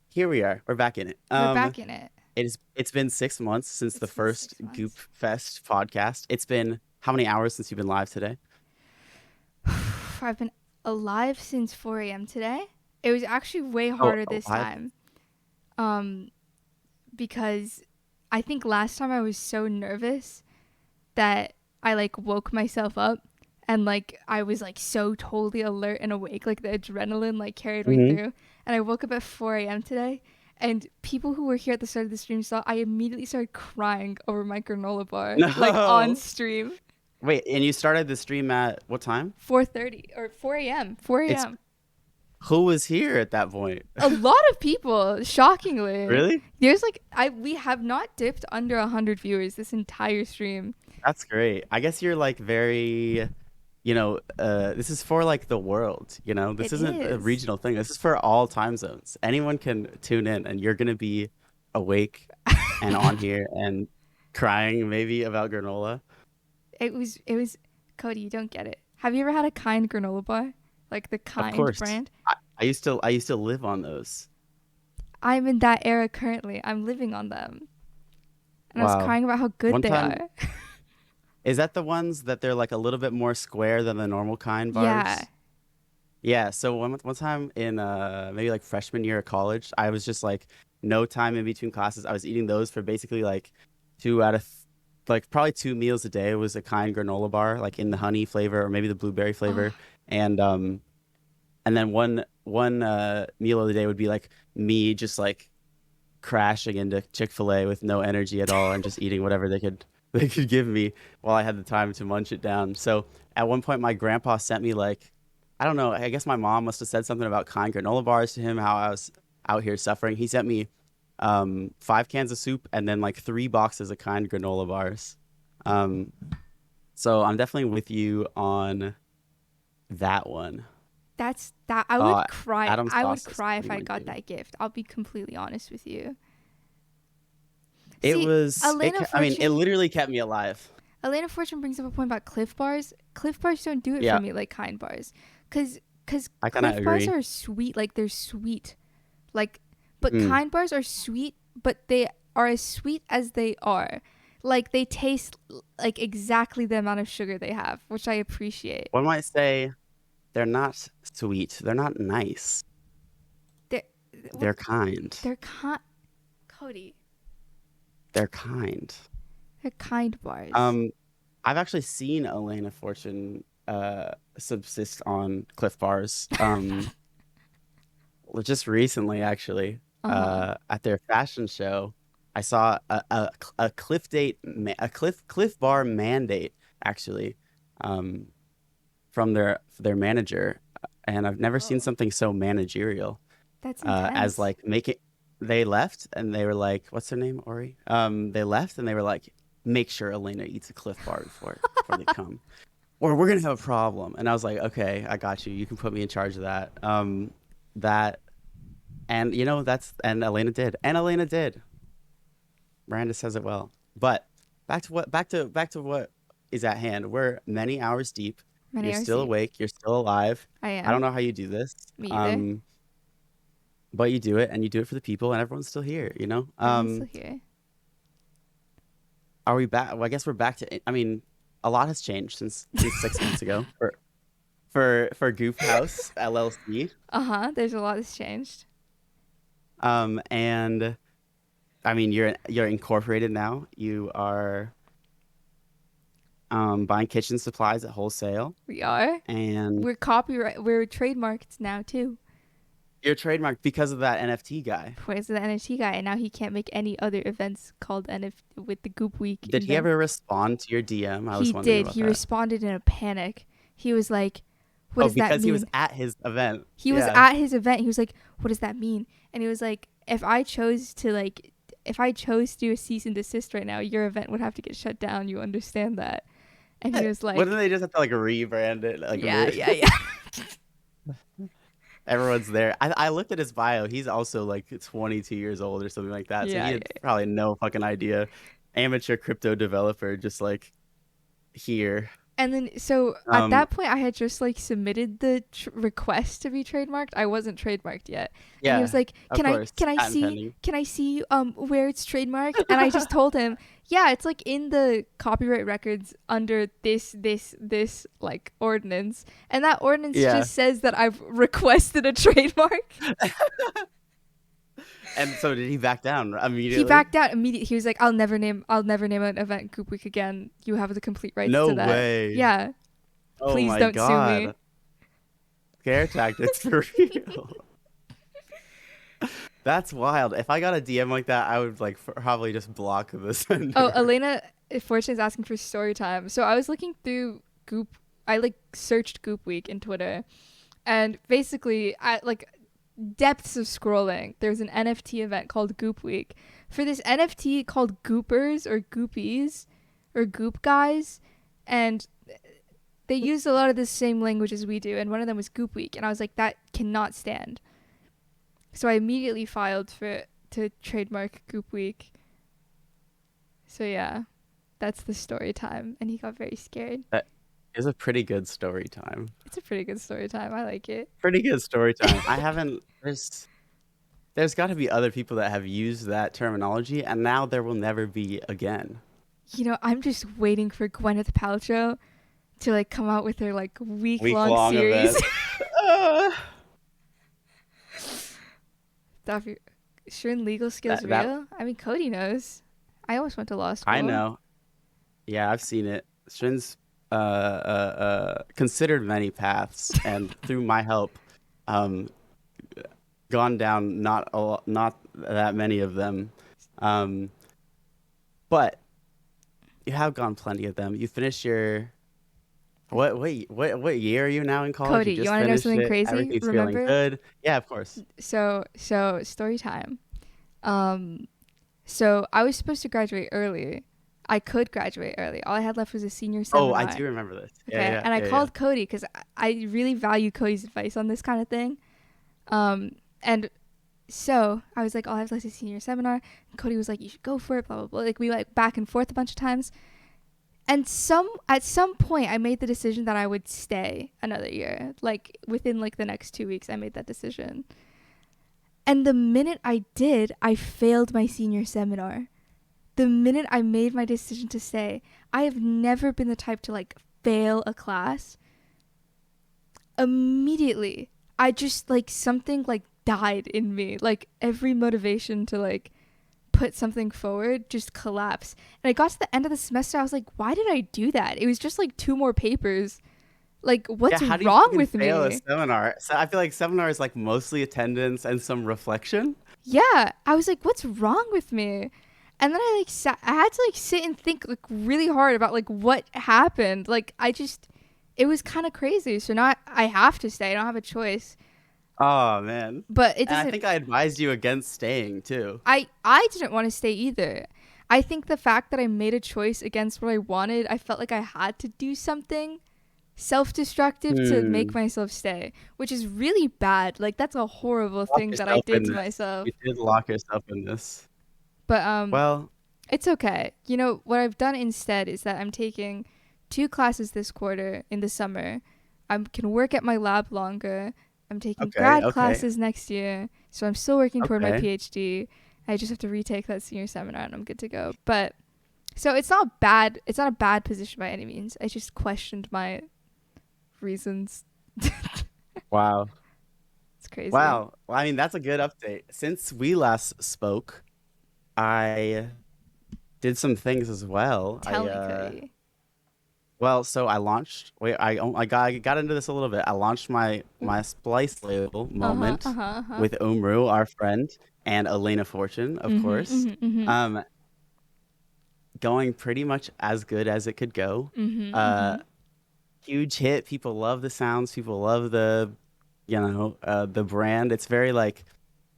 Here we are. We're back in it. We're back in it. It's been 6 months since the It's been first 6 months. Goop Fest podcast. It's been how many hours since you've been live today? I've been alive since 4 a.m. today. It was actually way Oh, harder this live. time. Um, because I think last time I was so nervous that I like woke myself up and like I was like so totally alert and awake, like the adrenaline like carried me Hmm. through. And I woke up at 4 a.m. today. And people who were here at the start of the stream saw I immediately started crying over my granola bar, like on No. stream. Wait, and you started the stream at what time? 4:30 or 4 a.m. 4 It's a.m. who was here at that point? A lot of people, shockingly. Really? There's like we have not dipped under 100 viewers this entire stream. That's great. I guess you're like very, this is for like the world, This It isn't a is. regional thing. This is for all time zones. Anyone can tune in and you're gonna be awake and on here and crying maybe about granola. It was Cody, you don't get it. Have you ever had a kind granola bar? Like the Of kind course. brand? I used to live on those. I'm in that era currently. I'm living on them. And I was Wow. crying about how good One they time, are. is that the ones that they're like a little bit more square than the normal kind Yeah. bars? Yeah, so one time in maybe like freshman year of college, I was just like no time in between classes. I was eating those for basically like two out of like probably 2 meals a day was a kind granola bar, like in the honey flavor or maybe the blueberry Oh, flavor. And then one meal of the day would be like me just like crashing into Chick-fil-A with no energy at all and just eating whatever they could give me while I had the time to munch it down. So at one point my grandpa sent me like I don't know, I guess my mom must have said something about kind granola bars to him, how I was out here suffering. He sent me 5 cans of soup and then like 3 boxes of kind granola bars. Um, so I'm definitely with you on that one. that's that. I Uh, would cry. Adam's I would sauce is cry if pretty I good got too. that gift. I'll be completely honest with you. It See, was Elena I mean, it Fortune literally kept me alive. Elena Fortune brings up a point about Cliff Bars. Cliff Bars don't do it for Yeah, me like Kind Bars, cause I kind of Cliff Bars agree. are sweet, like they're sweet, like, but Mm. Kind Bars are sweet, but they are as sweet as they are. Like they taste like exactly the amount of sugar they have, which I appreciate. One might say they're not sweet. They're not nice. They're what They're kind. they're kind, Cody. They're kind. They're Kind Bars. Um, I've actually seen Elena Fortune subsist on Cliff Bars. Just recently, actually, Uh huh. at their fashion show, I saw a Cliff Bar mandate actually, um, from their manager, and I've never seen Whoa, something so managerial. that's As intense. like make it They left and they were like, what's their name, Ori? They left and they were like, make sure Elena eats a Cliff Bar before they come, or we're gonna have a problem. And I was like, okay, I got you. You can put me in charge of that. That and and Elena did. Miranda says it well. But back to what is at hand. We're many hours deep. Many You're hours still deep. awake. You're still alive. I I don't am. know how you do this. Me either. Um, but you do it, and you do it for the people, and everyone's still here. Everyone's still here. Are we back? Well, I guess we're back to. I mean, a lot has changed since 6 months ago for Goop House LLC. Uh huh. There's a lot that's changed. And I mean, you're incorporated now. You are buying kitchen supplies at wholesale, We are. and We're copyright. We're trademarked now too. you're trademarked because of that NFT guy. Where's the NFT guy? And now he can't make any other events called NFT with the Goop Week Did in he them. ever respond to your DM? I was He wondering did. about He that. responded in a panic. He was like, "What Oh, does that because he was mean?" at his event. He was Yeah. at his event. He was like, "What does that mean?" And he was like, if I chose to do a cease and desist right now, your event would have to get shut down. You understand that?" And he was Wouldn't like, they just have to like rebrand it? Like "Yeah, yeah, yeah." everyone's there. I looked at his bio. He's also like 22 years old or something like that. So he Yeah, had yeah. probably no fucking idea. Amateur crypto developer, just like here. And then, so at Um, that point, I had just like submitted the request to be trademarked. I wasn't trademarked yet, and he was yeah, like, of course, can I patent see, pending. where it's trademarked?" And I just told him, "Yeah, it's like in the copyright records under this like ordinance, and that ordinance Yeah, just says that I've requested a trademark." and so did he back down He immediately? backed out immediately. He was like, I'll never name an event Goop Week again. You have the complete rights No to that. way. Yeah, Oh please my don't sue me." God. Scare tactics for real. That's wild. If I got a DM like that, I would like probably just block the Oh, sender. Elena Fortune is asking for story time. So I was looking through Goop. I like searched Goop Week in Twitter, and basically, I like depths of scrolling. There's an NFT event called Goop Week. For this NFT called Goopers or Goopies or Goop Guys, and they used a lot of the same language as we do, and one of them was Goop Week, and I was like, that cannot stand. So I immediately filed for to trademark Goop Week. So yeah, that's the story time, and he got very scared. That is a pretty good story time. It's a pretty good story time. I like it. Pretty good story time. I haven't. There's got to be other people that have used that terminology, and now there will never be again. You know, I'm just waiting for Gwyneth Paltrow to like come out with her like week Week long long series. event. Uh, Stuff. Shirin legal skills that real? I mean, Cody knows. I almost went to law I school. know. Yeah, I've seen it. Shin's considered many paths, and through my help, um, gone down not that many of them. Um, but you have gone plenty of them. You finished your what year are you now in college? Cody, You you just want to know finished something it. crazy? Everything's feeling Remember? good. Yeah, of course. So story time. Um, so I was supposed to graduate early. I could graduate early. All I had left was a senior Oh, I seminar. do remember this. Yeah, Okay, yeah, and I yeah, yeah. called Cody because I really value Cody's advice on this kind of thing. And so I was like, "Oh, I have left a senior seminar." And Cody was like, "You should go for it." Blah blah blah. Like we like back and forth a bunch of times. And at some point, I made the decision that I would stay another year. Like within like the next 2 weeks, I made that decision. And the minute I did, I failed my senior seminar. The minute I made my decision to stay, I have never been the type to like fail a class. Immediately, I just like something like died in me. Like every motivation to like put something forward just collapsed. And I got to the end of the semester, I was like, why did I do that? It was just like 2 more papers. Like, Yeah, what's how do you wrong fucking with fail a me? seminar? So I feel like seminar is like mostly attendance and some reflection. Yeah, I was like, what's wrong with me? And then I like I had to like sit and think like really hard about like what happened. Like I just, it was kind of crazy. So now I have to stay. I don't have a choice. Oh man. But it And I doesn't. think I advised you against staying too. I didn't want to stay either. I think the fact that I made a choice against what I wanted, I felt like I had to do something self-destructive to make Hmm. myself stay, which is really bad. Like that's a horrible Lock thing that I yourself did in to this. myself. You did lock yourself in this. But Well, it's okay. You know, what I've done instead is that I'm taking 2 classes this quarter in the summer. I can work at my lab longer. I'm taking okay, grad okay, classes next year. So I'm still working toward my okay. PhD. I just have to retake that senior seminar and I'm good to go. But so it's not bad. It's not a bad position by any means. I just questioned my reasons. Wow. It's crazy. Wow. Well, I mean, that's a good update. Since we last spoke, I did some things as well. Tell me, Cody. Well, so I launched. Wait, I got into this a little bit. I launched my Splice label Uh huh. Moment Uh huh. Uh huh. with Umru, our friend, and Elena Fortune, of Mhm. course. Mhm. Mhm. Um, going pretty much as good as it could go. Mhm. Uh, Mhm. huge hit. People love the sounds. People love the brand. It's very like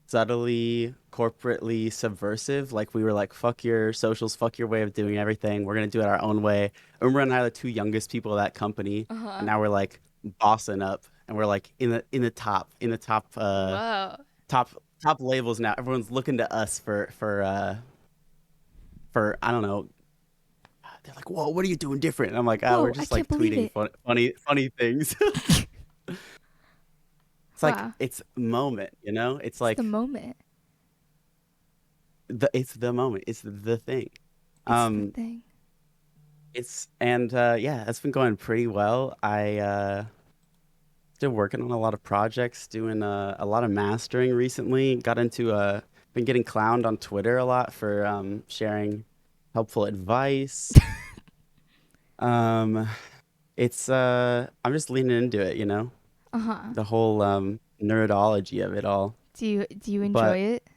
subtly corporately subversive. Like we were like, fuck your socials, fuck your way of doing everything. We're gonna do it our own way. Umra and I are the two youngest people of that company, Uh and huh. now we're like bossing up, and we're like in the Whoa. top top labels now. Everyone's looking to us for I don't know, they're like, "Whoa, what are you doing different?" And I'm like, "Ah, we're Whoa, I just can't like believe tweeting it. funny things." It's like Wow. it's moment, you know? It's It's the like moment. it's the moment. It's the thing. It's the Um, thing. it's and yeah, it's been going pretty well. I still working on a lot of projects, doing a lot of mastering recently. Got into been getting clowned on Twitter a lot for sharing helpful advice. Um, it's I'm just leaning into it, you know, Uh-huh. the whole nerdology of it all. Do you enjoy But it?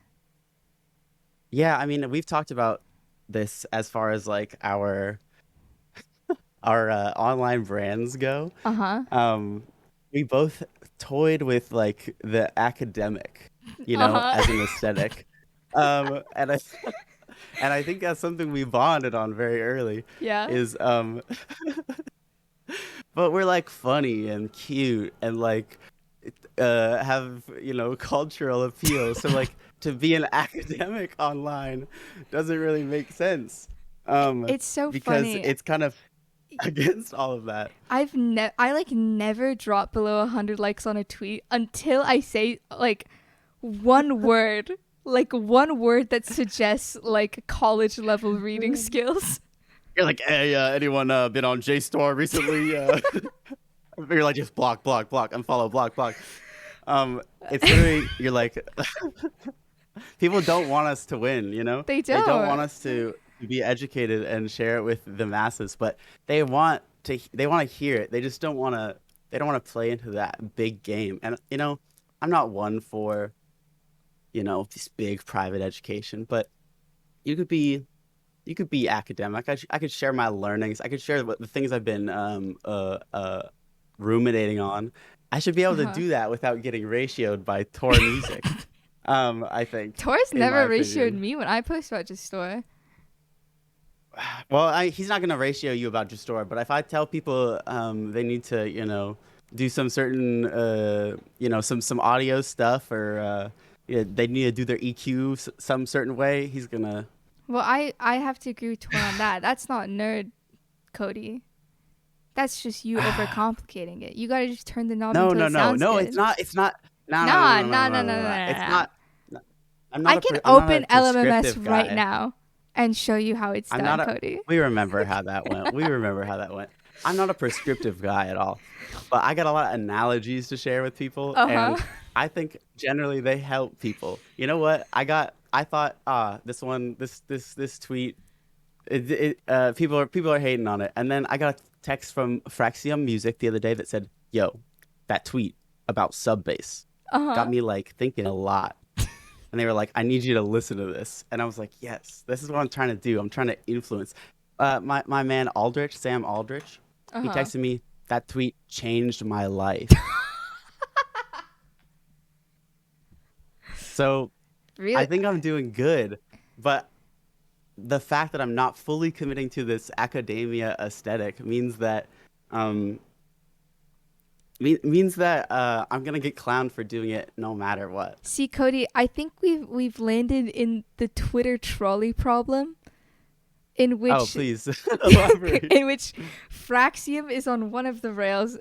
yeah, I mean, we've talked about this as far as like our online brands go. Uh-huh. Um, we both toyed with like the academic, you know, Uh-huh. as an aesthetic. And I and I think that's something we bonded on very early Yeah. is but we're like funny and cute and like have, you know, cultural appeal. So like to be an academic online doesn't really make sense. Um, It's so because funny. it's kind of against all of that. I like never drop below 100 likes on a tweet until I say like one word, like one word that suggests like college level reading skills. You're like, hey, anyone been on JSTOR recently? You're like, just block, block, block, unfollow, block, block. It's literally, you're like, people don't want us to win, you know? They They don't want don't. us to be educated and share it with the masses, but they want to hear it. They just don't want to play into that big game. And you know, I'm not one for, you know, this big private education, but you could be you could be academic. I could share my learnings. I could share the things I've been ruminating on. I should be able to Uh-huh. do that without getting ratioed by Tor music. I think, Taurus in my never ratioed opinion. me when I post about just store. Well, he's not gonna ratio you about your store, but if I tell people they need to, you know, do some certain, you know, some audio stuff or yeah, they need to do their EQ some certain way, he's gonna. Well, I have to agree with Tor on that. That's not nerd, Cody. That's just you overcomplicating it. You gotta just turn the knob No, until no, it no, sounds no. It's good. not. It's not. No, no, Nah, no, no, nah, no, nah, no, nah, no, nah, no. nah, It's nah. not. No, I'm not I a. can I'm not a open LMMS prescriptive right guy. now and show you how it's I'm done, not a. Cody. We remember how that went. We remember how that went. I'm not a prescriptive guy at all, but I got a lot of analogies to share with people, Uh huh. and I think generally they help people. You know what? I thought, this one, this tweet, people are hating on it, and then I got a text from Fraxium Music the other day that said, "Yo, that tweet about sub bass Uh got huh. me like thinking a lot." And they were like, "I need you to listen to this." And I was like, "Yes, this is what I'm trying to do. I'm trying to influence." My man Aldrich, Sam Aldrich, Uh he huh. texted me, "That tweet changed my life." So I Really? think I'm doing good, but the fact that I'm not fully committing to this academia aesthetic means that um means that I'm gonna get clowned for doing it no matter what. See, Cody, I think we've landed in the Twitter trolley problem, in Oh, which please elaborate. in which Fraxium is on one of the rails,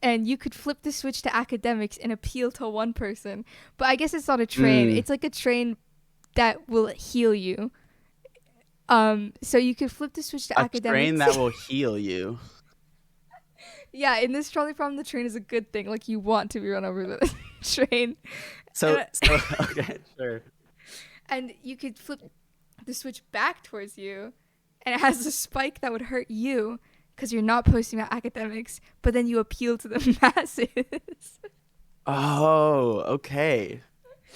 and you could flip the switch to academics and appeal to one person. But I guess it's not a train. Mm, It's like a train that will heal you. So you could flip the switch to a train academics. that will heal you. Yeah, in this trolley problem, the train is a good thing. Like you want to be run over the train, So and, so okay, sure. and you could flip the switch back towards you, and it has a spike that would hurt you because you're not posting about academics, but then you appeal to the masses. Oh, okay.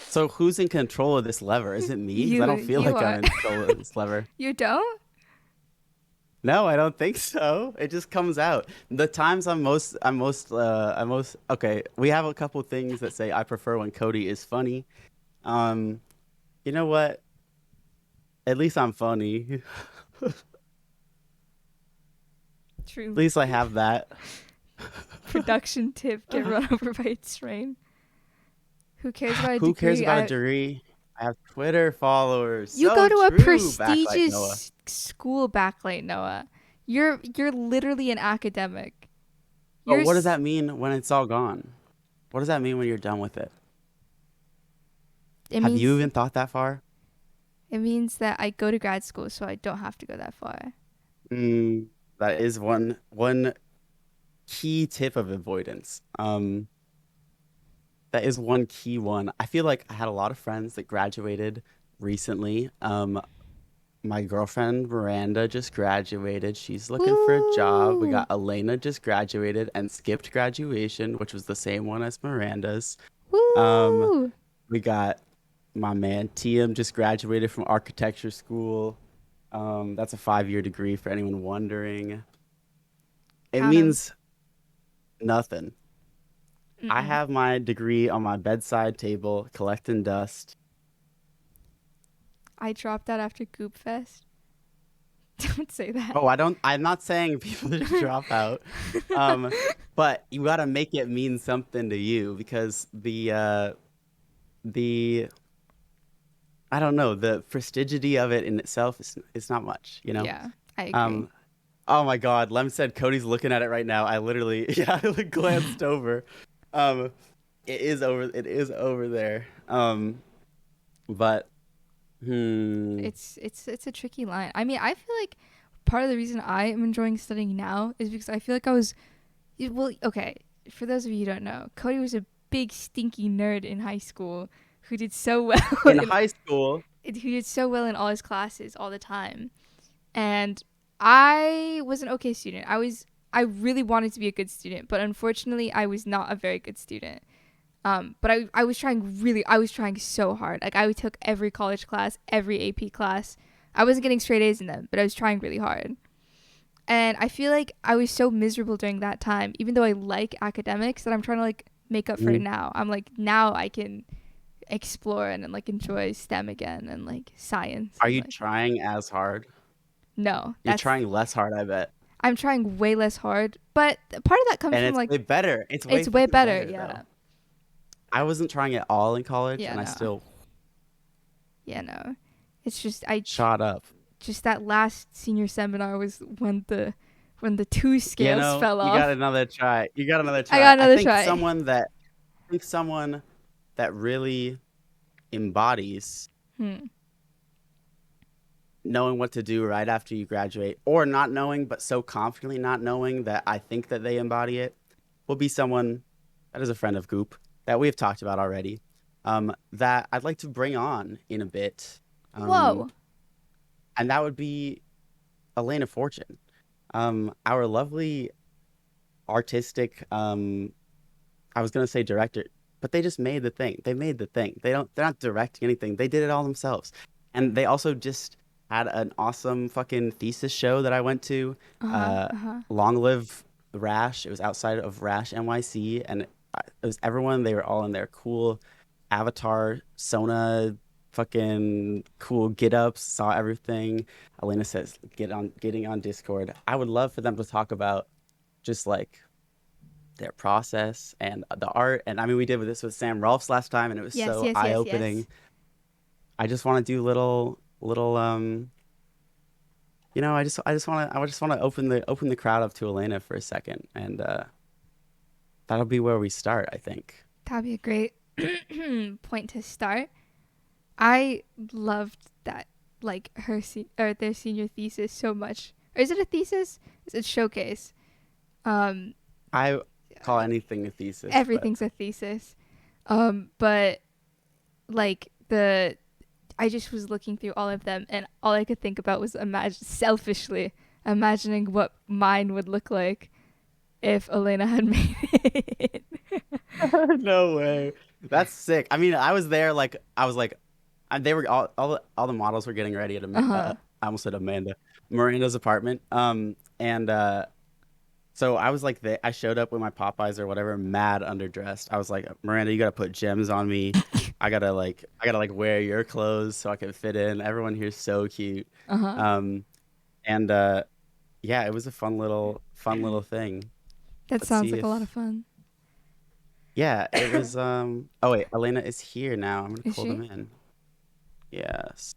So who's in control of this lever? Is it me? Because I don't feel You like I'm are. in control of this lever. You don't? No, I don't think so. It just comes out. The times I'm most okay. We have a couple things that say I prefer when Cody is funny. Um, you know what? At least I'm funny. At True. least I have that. Production tip: get run over by a train. Who cares about a Who cares degree? about a degree? I have Twitter followers. You go So to a true, Backlight Noah. prestigious school, backlight Noah. You're literally an academic. But You're what does s- that mean when it's all gone? What does that mean when you're done with it? it Have you means even thought that far? it means that I go to grad school, so I don't have to go that far. Mm, that is one key tip of avoidance. That is one key one. I feel like I had a lot of friends that graduated recently. My girlfriend Miranda just graduated. She's looking for a job. We Woo! got Elena just graduated and skipped graduation, which was the same one as Miranda's. Um, Woo! we got my man TM just graduated from architecture school. That's a 5-year degree for anyone wondering. It Count 'em. means nothing. I Mm-mm. have my degree on my bedside table collecting dust. I dropped out after Goop Fest. Don't say that. Oh, I'm not saying people should drop out. Um, but you gotta make it mean something to you because the I don't know, the prestigity of it in itself is not much, you know? Yeah, I agree. Um, oh my God, Lem said Cody's looking at it right now. I literally yeah, I glanced over. Um, it is over there. But hmm. It's a tricky line. I mean, I feel like part of the reason I am enjoying studying now is because I feel like I was well, okay, for those of you who don't know, Cody was a big stinky nerd in high school who did so well In in high school, who did so well in all his classes all the time. And I was an okay student. I really wanted to be a good student, but unfortunately I was not a very good student. But I was trying so hard. Like I took every college class, every AP class. I wasn't getting straight A's in them, but I was trying really hard. And I feel like I was so miserable during that time, even though I like academics, that I'm trying to like make up for it mhm. now. I'm like now I can explore and like enjoy STEM again and like science Are and you like trying as hard? no, You're that's trying less hard, I bet. I'm trying way less hard, but part of that comes And from it's like way better. It's way it's way fucking better. better Yeah. though. I wasn't trying at all in college Yeah, and I no. still Yeah, no. It's shot up. just that last senior seminar was when the two You scales know, fell you got off. another try. You got another I try. got another try. I think someone that really embodies Hmm. knowing what to do right after you graduate or not knowing but so confidently not knowing that I think that they embody it will be someone that is a friend of Goop that we've talked about already. That I'd like to bring on in a bit. Um, Whoa. and that would be Elena Fortune. Our lovely artistic I was gonna say director, but they just made the thing. They made the thing. They're not directing anything. They did it all themselves. And they also just had an awesome fucking thesis show that I went to. Uh huh. Uh Uh huh. Long Live Rash. It was outside of Rash NYC and it was everyone, they were all in their cool avatar Sona fucking cool get ups, saw everything. Elena says getting on Discord. I would love for them to talk about just like their process and the art. And I mean, we did this with Sam Rolfs last time, and it was Yes. so Yes. eye Yes. Yes. opening. I just want to do little I just want to open the crowd up to Elena for a second, and that'll be where we start, I think. That'd be a great point to start. I loved that, like or their senior thesis so much. Or is it a thesis? Is it showcase? Um, I call anything a thesis, but Everything's a thesis. But like I just was looking through all of them, and all I could think about was selfishly imagining what mine would look like if Elena had made it. no way. That's sick. I mean, I was there like I was like they were all the models were getting ready at Uh huh. I almost said Amanda Miranda's apartment. And so I was like I showed up with my Popeyes or whatever, mad underdressed. I was like, Miranda, you gotta put gems on me. I gotta like wear your clothes so I can fit in. Everyone here's so cute. Uh huh. Um and yeah, it was a fun little thing. That Let's sounds see like a lot of if fun. yeah, it was oh wait, Elena is here now. I'm gonna Is call them she? in. Yes.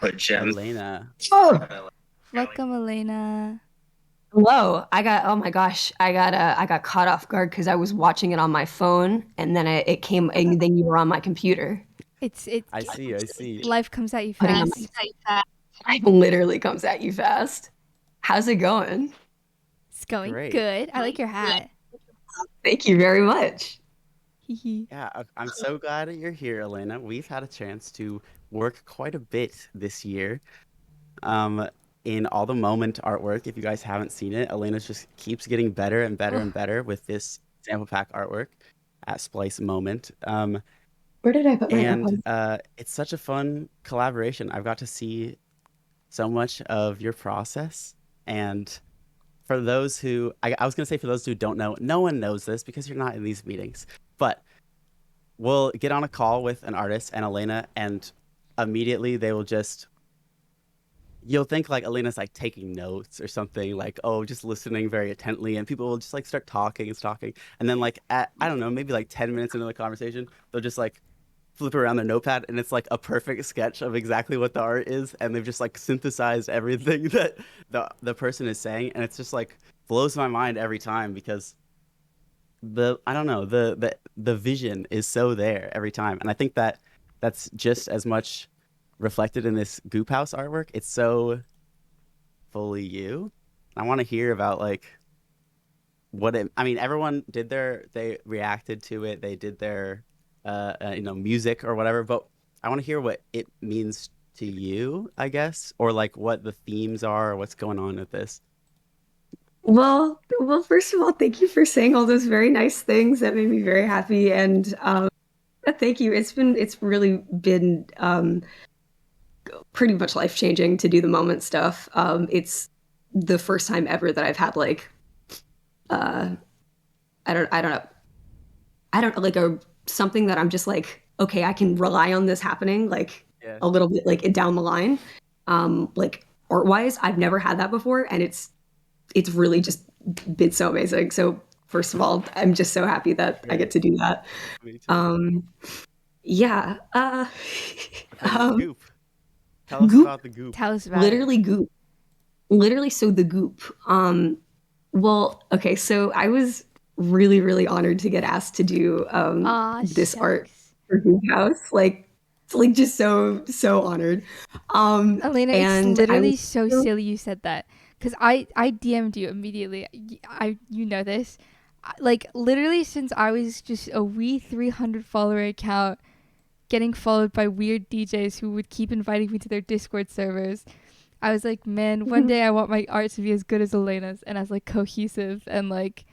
Put gems. Elena. Oh, Welcome, Elena. Hello. Oh my gosh, I got caught off guard because I was watching it on my phone, and then it came, and then you were on my computer. It I see, I see. life comes at you Putting on fast. my life literally comes at you fast. How's it going? It's going Great. good. I like your hat. Thank you very much. Hee hee. Yeah, I'm so glad that you're here, Elena. We've had a chance to work quite a bit this year. Um, in all the moment artwork, if you guys haven't seen it, Elena just keeps getting better and better Oh, and better with this sample pack artwork at Splice Moment. Where did I put my And AirPods? it's such a fun collaboration. I've got to see so much of your process. And for those who, I was going to say, for those who don't know, no one knows this because you're not in these meetings. But we'll get on a call with an artist and Elena, and immediately they will just, you'll think like Elena's like taking notes or something, like, oh, just listening very intently. And people will just like start talking and talking. And then, like, at, I don't know, maybe like 10 minutes into the conversation, they'll just like flip around their notepad and it's like a perfect sketch of exactly what the art is, and they've just like synthesized everything that the person is saying, and it's just like blows my mind every time because the I don't know, the vision is so there every time, and I think that that's just as much reflected in this Goop House artwork. It's so fully you. I want to hear about like what it, I mean, everyone did their, they reacted to it, they did their music or whatever, but I want to hear what it means to you, I guess, or like what the themes are or what's going on with this. First of all, thank you for saying all those very nice things. That made me very happy, and thank you. It's really been pretty much life changing to do the moment stuff. It's the first time ever that I've had like uh, I don't know, like a something that I'm just like, okay, I can rely on this happening like Yeah. a little bit like down the line. Like art wise, I've never had that before, and it's really just been so amazing. So first of all, I'm just so happy that I get Great. to do that. Me too. Um, yeah. And Um, Goop. Tell us Goop, about the Goop. tell us about it. literally Goop, literally. So the Goop. Well, okay. So I was really, really honored to get asked to do Aw, this art shucks. for Goop House. Like, it's like just so, so honored. Elena, it's And I was literally so silly you said that. Because I DM'd you immediately. You know this. Like, literally, since I was just a wee 300 follower account getting followed by weird DJs who would keep inviting me to their Discord servers, I was like, man, one day I want my art to be as good as Elena's and as like cohesive and like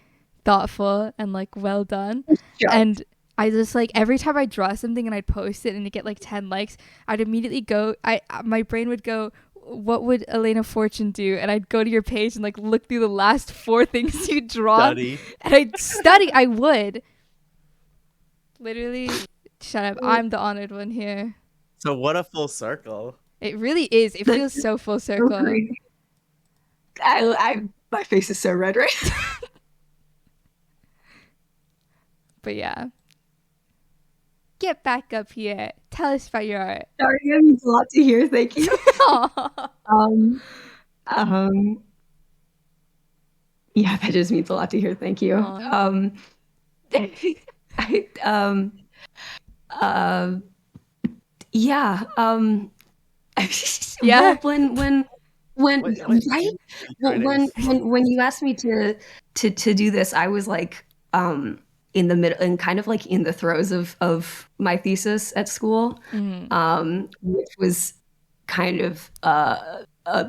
thoughtful and like well done. shocked. And I just like every time I draw something and I'd post it and it get like 10 likes, I'd immediately go, my brain would go, what would Elena Fortune do? And I'd go to your page and like look through the last 4 things you drawn Study. and I'd study. I would literally shut up. I'm the honored one here. So what a full circle. It really is. It That's feels so full so circle. crazy. My face is so red right now. But yeah, get back up here. Tell us about your art. Sorry, that means a lot to hear. Thank you. Aw. Um, um, yeah, that just means a lot to hear. Thank you. Aw. I, uh, yeah. Yeah. Well, when right, Are you well, trying to when you asked me to do this, I was like in the middle and kind of like in the throes of my thesis at school, Mm. which was kind of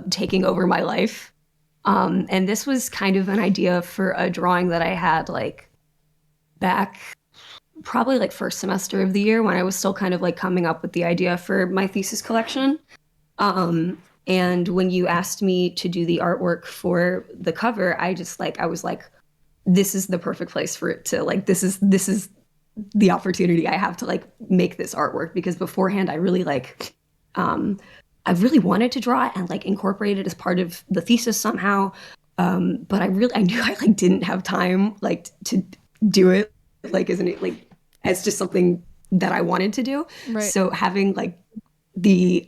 taking over my life. And this was kind of an idea for a drawing that I had like back probably like first semester of the year when I was still kind of like coming up with the idea for my thesis collection. And when you asked me to do the artwork for the cover, I was like, this is the perfect place for it to like this is the opportunity I have to like make this artwork because beforehand I really like I really wanted to draw it and like incorporate it as part of the thesis somehow. But I knew I like didn't have time like to do it like isn't it like as just something that I wanted to do. Right. So having like the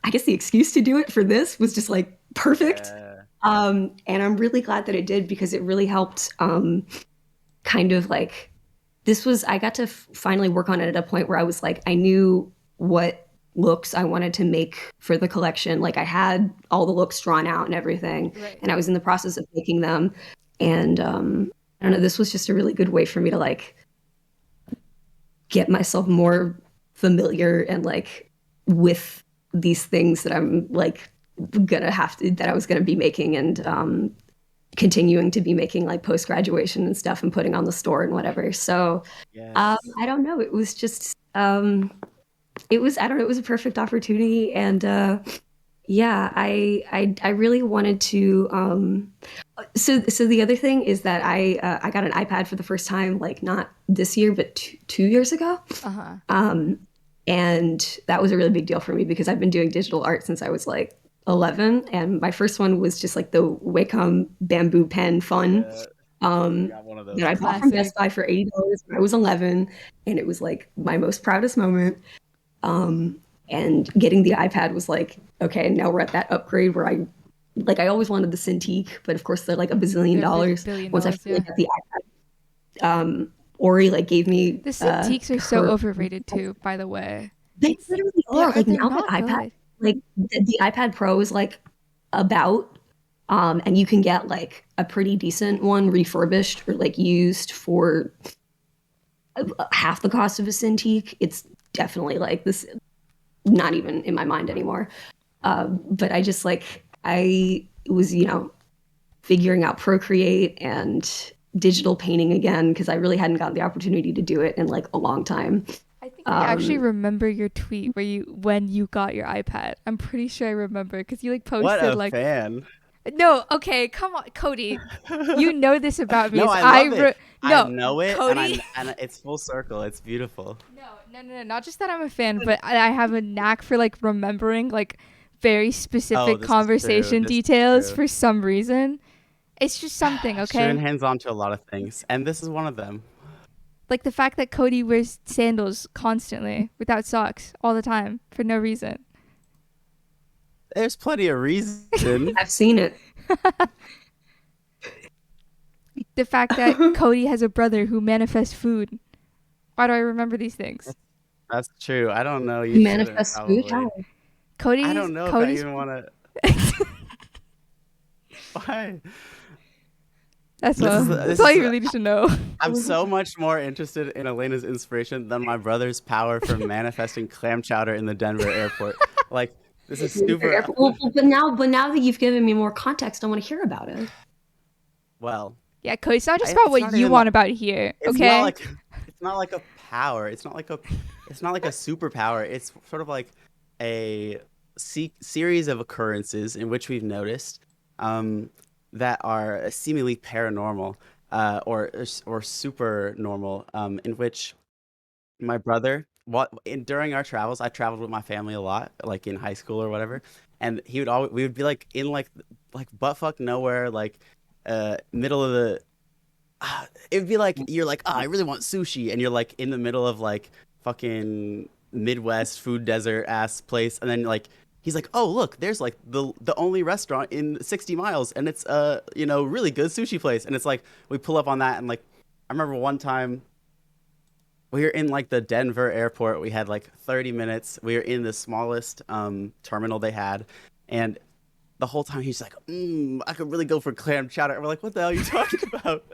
I guess the excuse to do it for this was just like perfect. Yeah. And I'm really glad that it did because it really helped kind of like I got to finally work on it at a point where I was like, I knew what looks I wanted to make for the collection. Like I had all the looks drawn out and everything, Right. and I was in the process of making them. And I don't know, this was just a really good way for me to like get myself more familiar and like with these things that I'm like that I was gonna be making and continuing to be making like post graduation and stuff and putting on the store and whatever. So Yes. I don't know. It was just it was I don't know. It was a perfect opportunity, and yeah, I really wanted to. So the other thing is that I got an iPad for the first time, like not this year, but 2 years ago. And that was a really big deal for me because I've been doing digital art since I was like 11, and my first one was just like the Wacom bamboo pen fun. I got one of those. That I bought from Best Classic. Buy for $80 when I was 11, and it was like my most proudest moment. And getting the iPad was like, okay, now we're at that upgrade where I always wanted the Cintiq, but of course they're like a bazillion dollars. Billion Once I dollars, finally yeah. got the Ori like gave me The Cintiqs are so her. overrated too, by the way. They literally are. Like they're now that not iPad, good. like the iPad Pro is like about, and you can get like a pretty decent one refurbished or like used for half the cost of a Cintiq. It's definitely like this, not even in my mind anymore. But I just like I was figuring out Procreate and digital painting again because I really hadn't gotten the opportunity to do it in like a long time. I think I actually remember your tweet when you got your iPad. I'm pretty sure I remember because you like posted What a like fan. no, okay, come on, Cody. You know this about me. No, is I love it. I No, know it, Cody. and it's full circle. It's beautiful. No. Not just that I'm a fan, but I have a knack for like remembering like very Oh, specific this is true. conversation This is details true. for some reason. It's just something, Shirin okay? hands on to a lot of things, and this is one of them. Like the fact that Cody wears sandals constantly without socks all the time for no reason. There's plenty of reason. I've seen it. The fact that Cody has a brother who manifests food. Why do I remember these things? That's true. I don't know. You shouldn't Manifest food. probably. I don't know if I even want to. Why? That's This all is you really need to know. I'm so much more interested in Elena's inspiration than my brother's power for manifesting clam chowder in the Denver airport. Like this is super. Well, but now that you've given me more context, I want to hear about it. Well, Yeah, Cody, it's not just it's about what not you even want like- about here, it's okay? not like a power. It's not like a superpower. It's sort of like a series of occurrences in which we've noticed that are seemingly paranormal or super normal. In which my brother, during our travels, I traveled with my family a lot, like in high school or whatever, and we would be like in like buttfuck nowhere, like middle of the it'd be like you're like, oh, I really want sushi, and you're like in the middle of like fucking Midwest food desert ass place, and then like he's like, oh look, there's like the only restaurant in 60 miles, and it's really good sushi place, and it's like we pull up on that, and like I remember one time we were in like the Denver airport, we had like 30 minutes, we were in the smallest terminal they had, and the whole time he's like, I could really go for clam chowder. And we're like, what the hell are you talking about?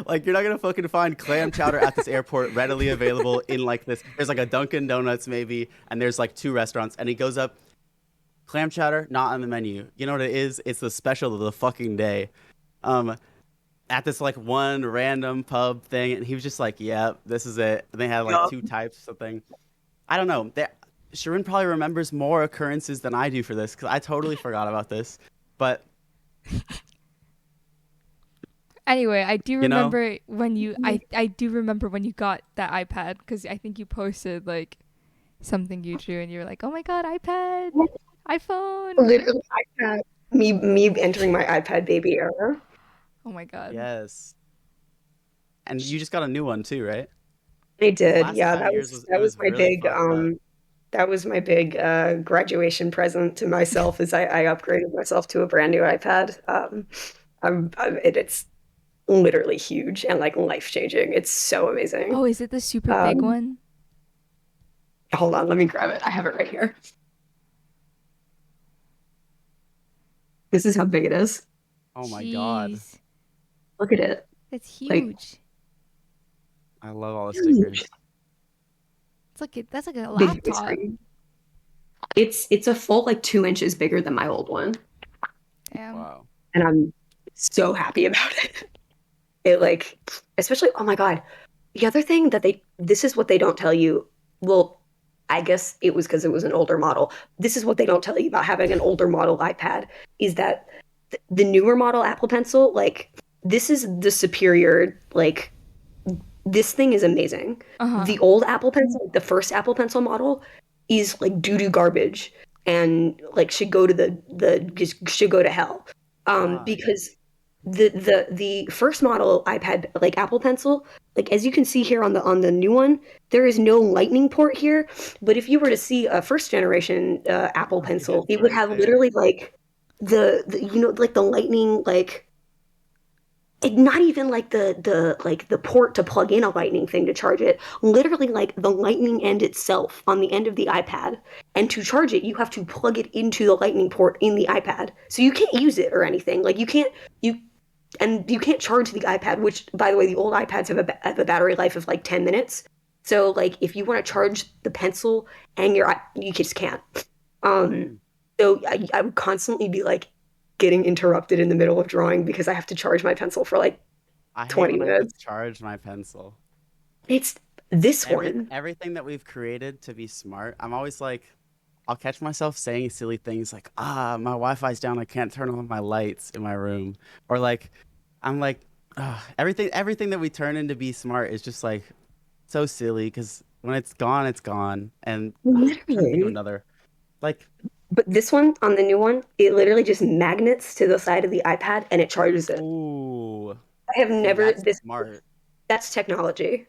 Like, you're not gonna fucking find clam chowder at this airport readily available in like this. There's like a Dunkin' Donuts maybe, and there's like 2 restaurants. And he goes up, clam chowder not on the menu. You know what it is? It's the special of the fucking day. At this like one random pub thing, and he was just like, yeah, this is it. And they had like 2 types of something. I don't know. Shirin probably remembers more occurrences than I do for this because I totally forgot about this. But Anyway, I do You know? remember when you I do remember when you got that iPad because I think you posted like something you drew and you were like, oh my god, iPad, iPhone. Literally, iPad. Me entering my iPad baby era. Oh my god. yes, and you just got a new one too, right? I did. Last Yeah, time that yours was it was my really big fucked up. that was my big graduation present to myself. Is I upgraded myself to a brand new iPad. It's literally huge and like life changing. It's so amazing. Oh, is it the super big Um, one? hold on, let me grab it. I have it right here. This is how big it is. Oh my god. Jeez. Look at it. That's Like huge. I love all the huge, stickers. That's like a big laptop. screen. It's a full like 2 inches bigger than my old one, Damn. Wow. and I'm so happy about it. It like, especially, oh my God. The other thing that this is what they don't tell you. Well, I guess it was because it was an older model. This is what they don't tell you about having an older model iPad is that the newer model Apple Pencil, like, this is the superior, like, this thing is amazing. Uh-huh. The old Apple Pencil, like the first Apple Pencil model, is like doo-doo garbage and like should go to just should go to hell. Why? Because the first model iPad, like Apple Pencil, like as you can see here on the new one, there is no lightning port here. But if you were to see a first generation Apple Pencil, It's it would right have there. literally like the you know like the lightning like not even like the port to plug in a lightning thing to charge it, literally like the lightning end itself on the end of the iPad, and to charge it you have to plug it into the lightning port in the iPad, so you can't use it or anything, like you you can't charge the iPad, which by the way the old iPads have a battery life of like 10 minutes, so like if you want to charge the pencil and you just can't. um Hmm. so I would constantly be like getting interrupted in the middle of drawing because I have to charge my pencil for like I hate 20 when I have to minutes. charge my pencil. It's this one. Everything that we've created to be smart, I'm always like, I'll catch myself saying silly things like, my Wi-Fi's down, I can't turn on my lights in my room. Or like, I'm like, everything that we turn into be smart is just like so silly because when it's gone, it's gone. And I'm trying to think of Literally. another. Like, But this one, on the new one, it literally just magnets to the side of the iPad and it charges it. ooh, I have see, never that's this smart. That's technology.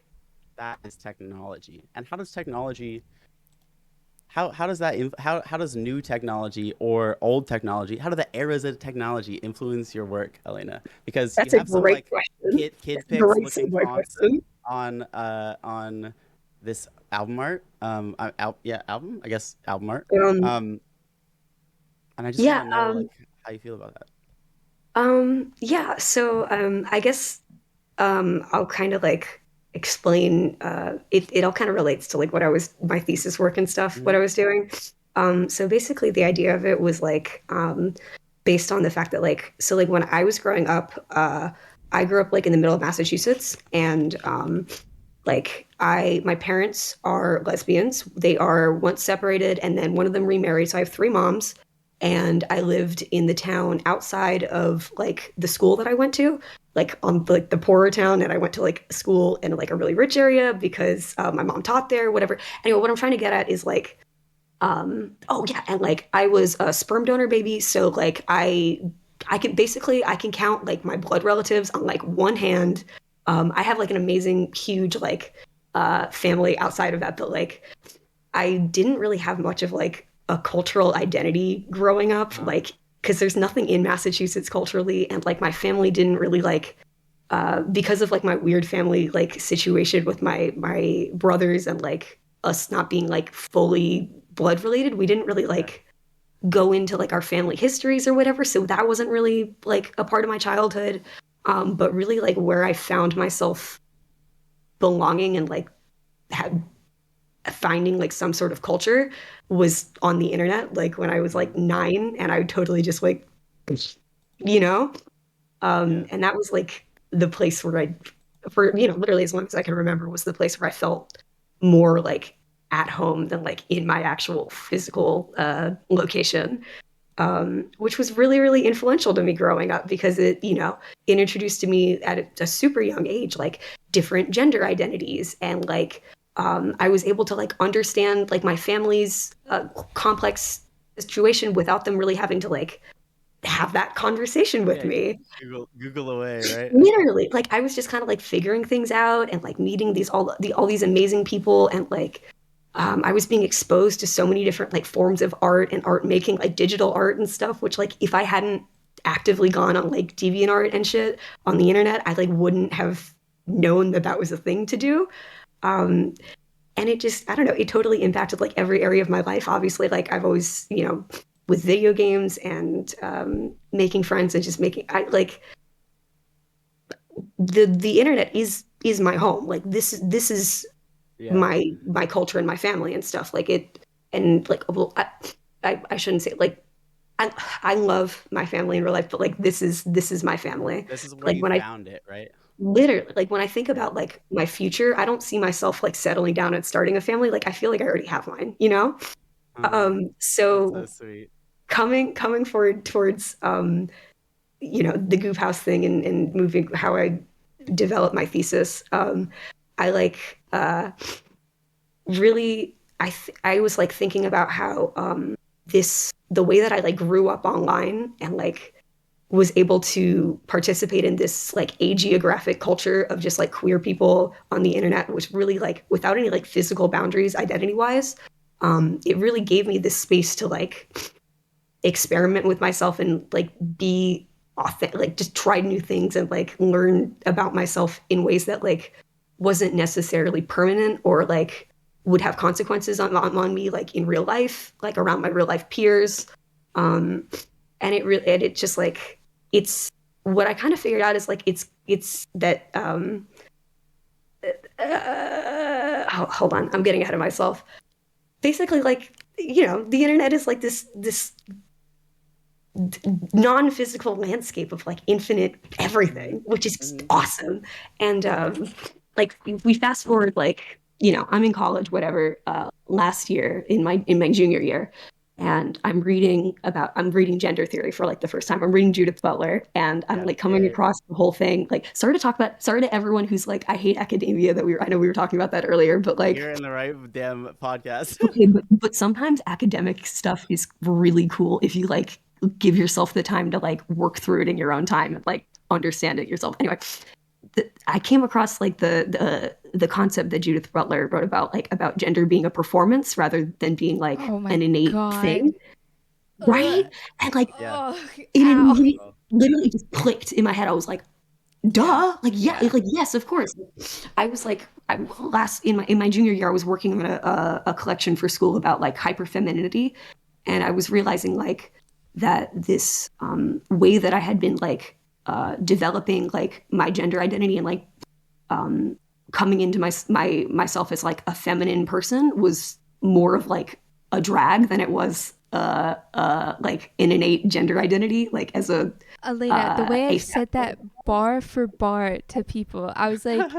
That is technology. And how does technology how does how does new technology or old technology, how do the eras of technology influence your work, Elena? Because you That's a have some great like question. kid That's a pics great looking segue fonts question. on this album art. Yeah, album, I guess album art. Um, Um and I just yeah, want to know like how you feel about that. yeah, so I guess I'll kind of like explain it all kind of relates to like what I was my thesis work and stuff, what Hmm. I was doing. So basically the idea of it was like based on the fact that like so like when I was growing up, I grew up like in the middle of Massachusetts, and like my parents are lesbians. They are once separated and then one of them remarried. So I have three moms, and I lived in the town outside of like the school that I went to, like on like the poorer town, and I went to like school in like a really rich area because my mom taught there, whatever. Anyway, what I'm trying to get at is like oh yeah, and like I was a sperm donor baby, so like I can count like my blood relatives on like one hand. I have like an amazing huge like family outside of that, but like I didn't really have much of like a cultural identity growing up, Uh-huh. like because there's nothing in Massachusetts culturally, and like my family didn't really like because of like my weird family like situation with my brothers and like us not being like fully blood related, we didn't really Yeah. like go into like our family histories or whatever, so that wasn't really like a part of my childhood. But really like where I found myself belonging and like had finding like some sort of culture was on the internet, like when I was Hmm. like 9, and I would totally just like you know Yeah. and that was like the place where I for literally as long as I can remember was the place where I felt more like at home than like in my actual physical location, which was really really influential to me growing up because it introduced to me at a super young age like different gender identities, and like I was able to like understand like my family's complex situation without them really having to like have that conversation with Yeah, you me. Google away, right? Literally, like I was just kind of like figuring things out and like meeting all these amazing people, and like I was being exposed to so many different like forms of art and art making, like digital art and stuff, which like if I hadn't actively gone on like DeviantArt and shit on the internet, I like wouldn't have known that that was a thing to do. Um, and it just, I don't know, it totally impacted like every area of my life. Obviously, like I've always, you know, with video games and making friends and just making, I like the internet is my home. Like this is Yeah. my culture and my family and stuff like it. And like, well, I shouldn't say like I love my family in real life, but like this is my family. This is where Like you when I found it, right? literally like when I think Yeah. about like my future, I don't see myself like settling down and starting a family. Like I feel like I already have mine, you know? Uh-huh. That's so So sweet. coming forward towards you know, the Goop House thing and moving how I developed my thesis, I like really I was like thinking about how this the way that I like grew up online and like was able to participate in this like ageographic culture of just like queer people on the internet was really like without any like physical boundaries identity wise. It really gave me this space to like experiment with myself and like be authentic, like just try new things and like learn about myself in ways that like wasn't necessarily permanent or like would have consequences on me like in real life, like around my real life peers. Um, and it really, and it just like, it's what I kind of figured out is like, it's that, hold on, I'm getting ahead of myself. Basically, like, you know, the internet is like this non-physical landscape of like infinite Mm-hmm. everything, which is Mm-hmm. awesome. And like we fast forward, like you know, I'm in college, whatever. Last year in my junior year, and I'm reading gender theory for like the first time. I'm reading Judith Butler, and I'm Yeah, like coming sick. across the whole thing. Like, sorry to everyone who's like, I hate academia. I know we were talking about that earlier, but like You're in the right damn podcast. okay, but sometimes academic stuff is really cool if you like give yourself the time to like work through it in your own time and like understand it yourself. Anyway, I came across like the concept that Judith Butler wrote about like about gender being a performance rather than being like Oh my an innate god. thing, right? Ugh. Yeah. And like Yeah. Oh, it ow. immediately Oh, literally just clicked in my head. I was like, Yeah. duh, like yeah, Yeah. like yes, of course. I was like last in my junior year I was working on a collection for school about like hyperfemininity, and I was realizing like that this way that I had been like developing like my gender identity and like um coming into myself as like a feminine person was more of like a drag than it was like an innate gender identity like as Elena, the way I've ASAP. said that bar for bar to people, I was like,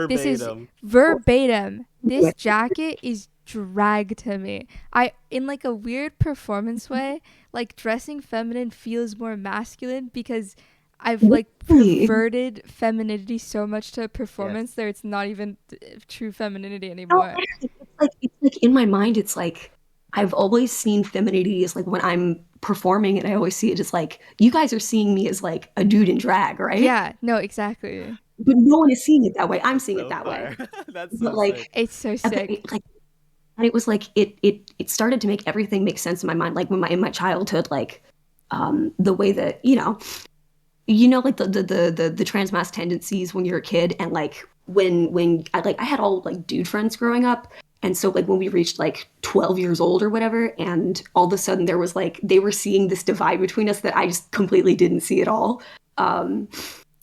this is verbatim. verbatim. This jacket is drag to me. I, in like a weird performance way, like dressing feminine feels more masculine because I've like Really? perverted femininity so much to Yes. performance that it's not even true femininity No, anymore. literally, it's like in my mind, it's like I've always seen femininity as like when I'm performing it, I always see it as like you guys are seeing me as like a dude in drag, right? Yeah, no, exactly. But no one is seeing it that way. I'm That's seeing it so that way. fire. That's But so sick. like, It's so sick. like, and it was like it started to make everything make sense in my mind. Like when my in my childhood, like the way that like the transmass tendencies when you're a kid and like when I had all like dude friends growing up, and so like when we reached like 12 years old or whatever, and all of a sudden there was like they were seeing this divide between us that I just completely didn't see at all. um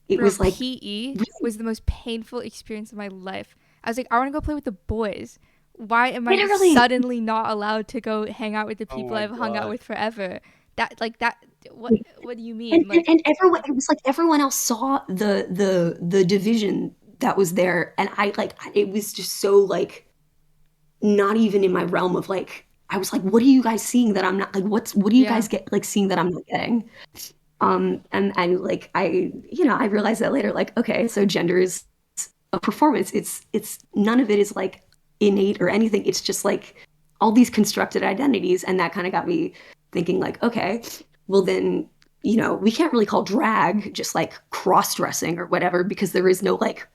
it Bro, was like PE really, was the most painful experience of my life. I was like, I want to go play with the boys. Why am I literally suddenly not allowed to go hang out with the Oh people my I've hung out god. with forever? That like that what do you and, mean? and, Like and everyone it was like everyone else saw the division that was there, and I like it was just so like not even in my realm of like I was like, what are you guys seeing that I'm not like what do you yeah. guys get like seeing that I'm not getting? And I realized that later, like, okay, so gender is a performance. It's none of it is like innate or anything. It's just like all these constructed identities. And that kind of got me thinking, like, okay, well then, we can't really call drag just like cross-dressing or whatever, because there is no like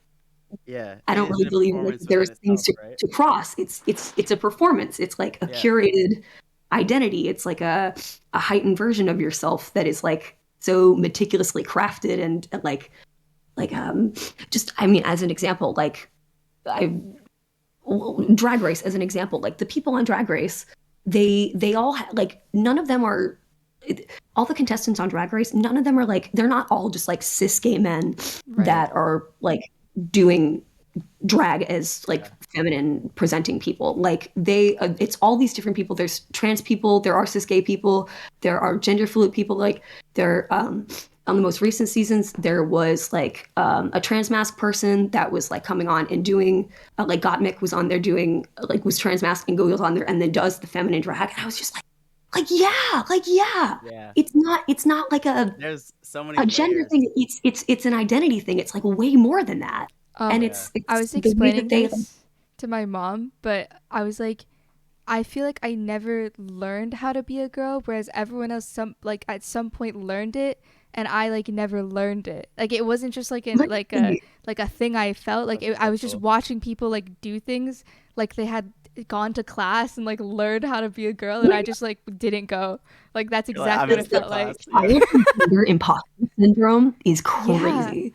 Yeah, I it don't is really a believe like performance there's within things itself, right? to cross. It's a performance. It's like a Yeah, curated identity. It's like a heightened version of yourself that is like so meticulously crafted and like just I mean as an example, like I Drag Race as an example, like the people on Drag Race, they all like none of them are all the contestants on Drag Race, none of them are like they're not all just like cis gay men Right. that are like doing drag as like yeah, feminine presenting people. Like it's all these different people. There's trans people, there are cis gay people, there are gender fluid people. Like there, on the most recent seasons, there was like a trans mask person that was like coming on and doing like Gottmik was on there doing like was trans mask and goes on there and then does the feminine drag. And I was just like yeah. yeah. It's not like There's so many a gender layers. thing. It's an identity thing. It's like way more than that. And Yeah, I it's was the way that explaining they like, this to my mom, but I was like, I feel like I never learned how to be a girl, whereas everyone else at some point learned it, and I like never learned it. Like it wasn't just like literally, like a thing I felt like that's I so was just cool. watching people like do things like they had gone to class and like learned how to be a girl, and I like just like didn't go. Like that's You're like, I exactly what it missed that the felt class. like. Yeah, child gender imposter syndrome is Yeah, crazy.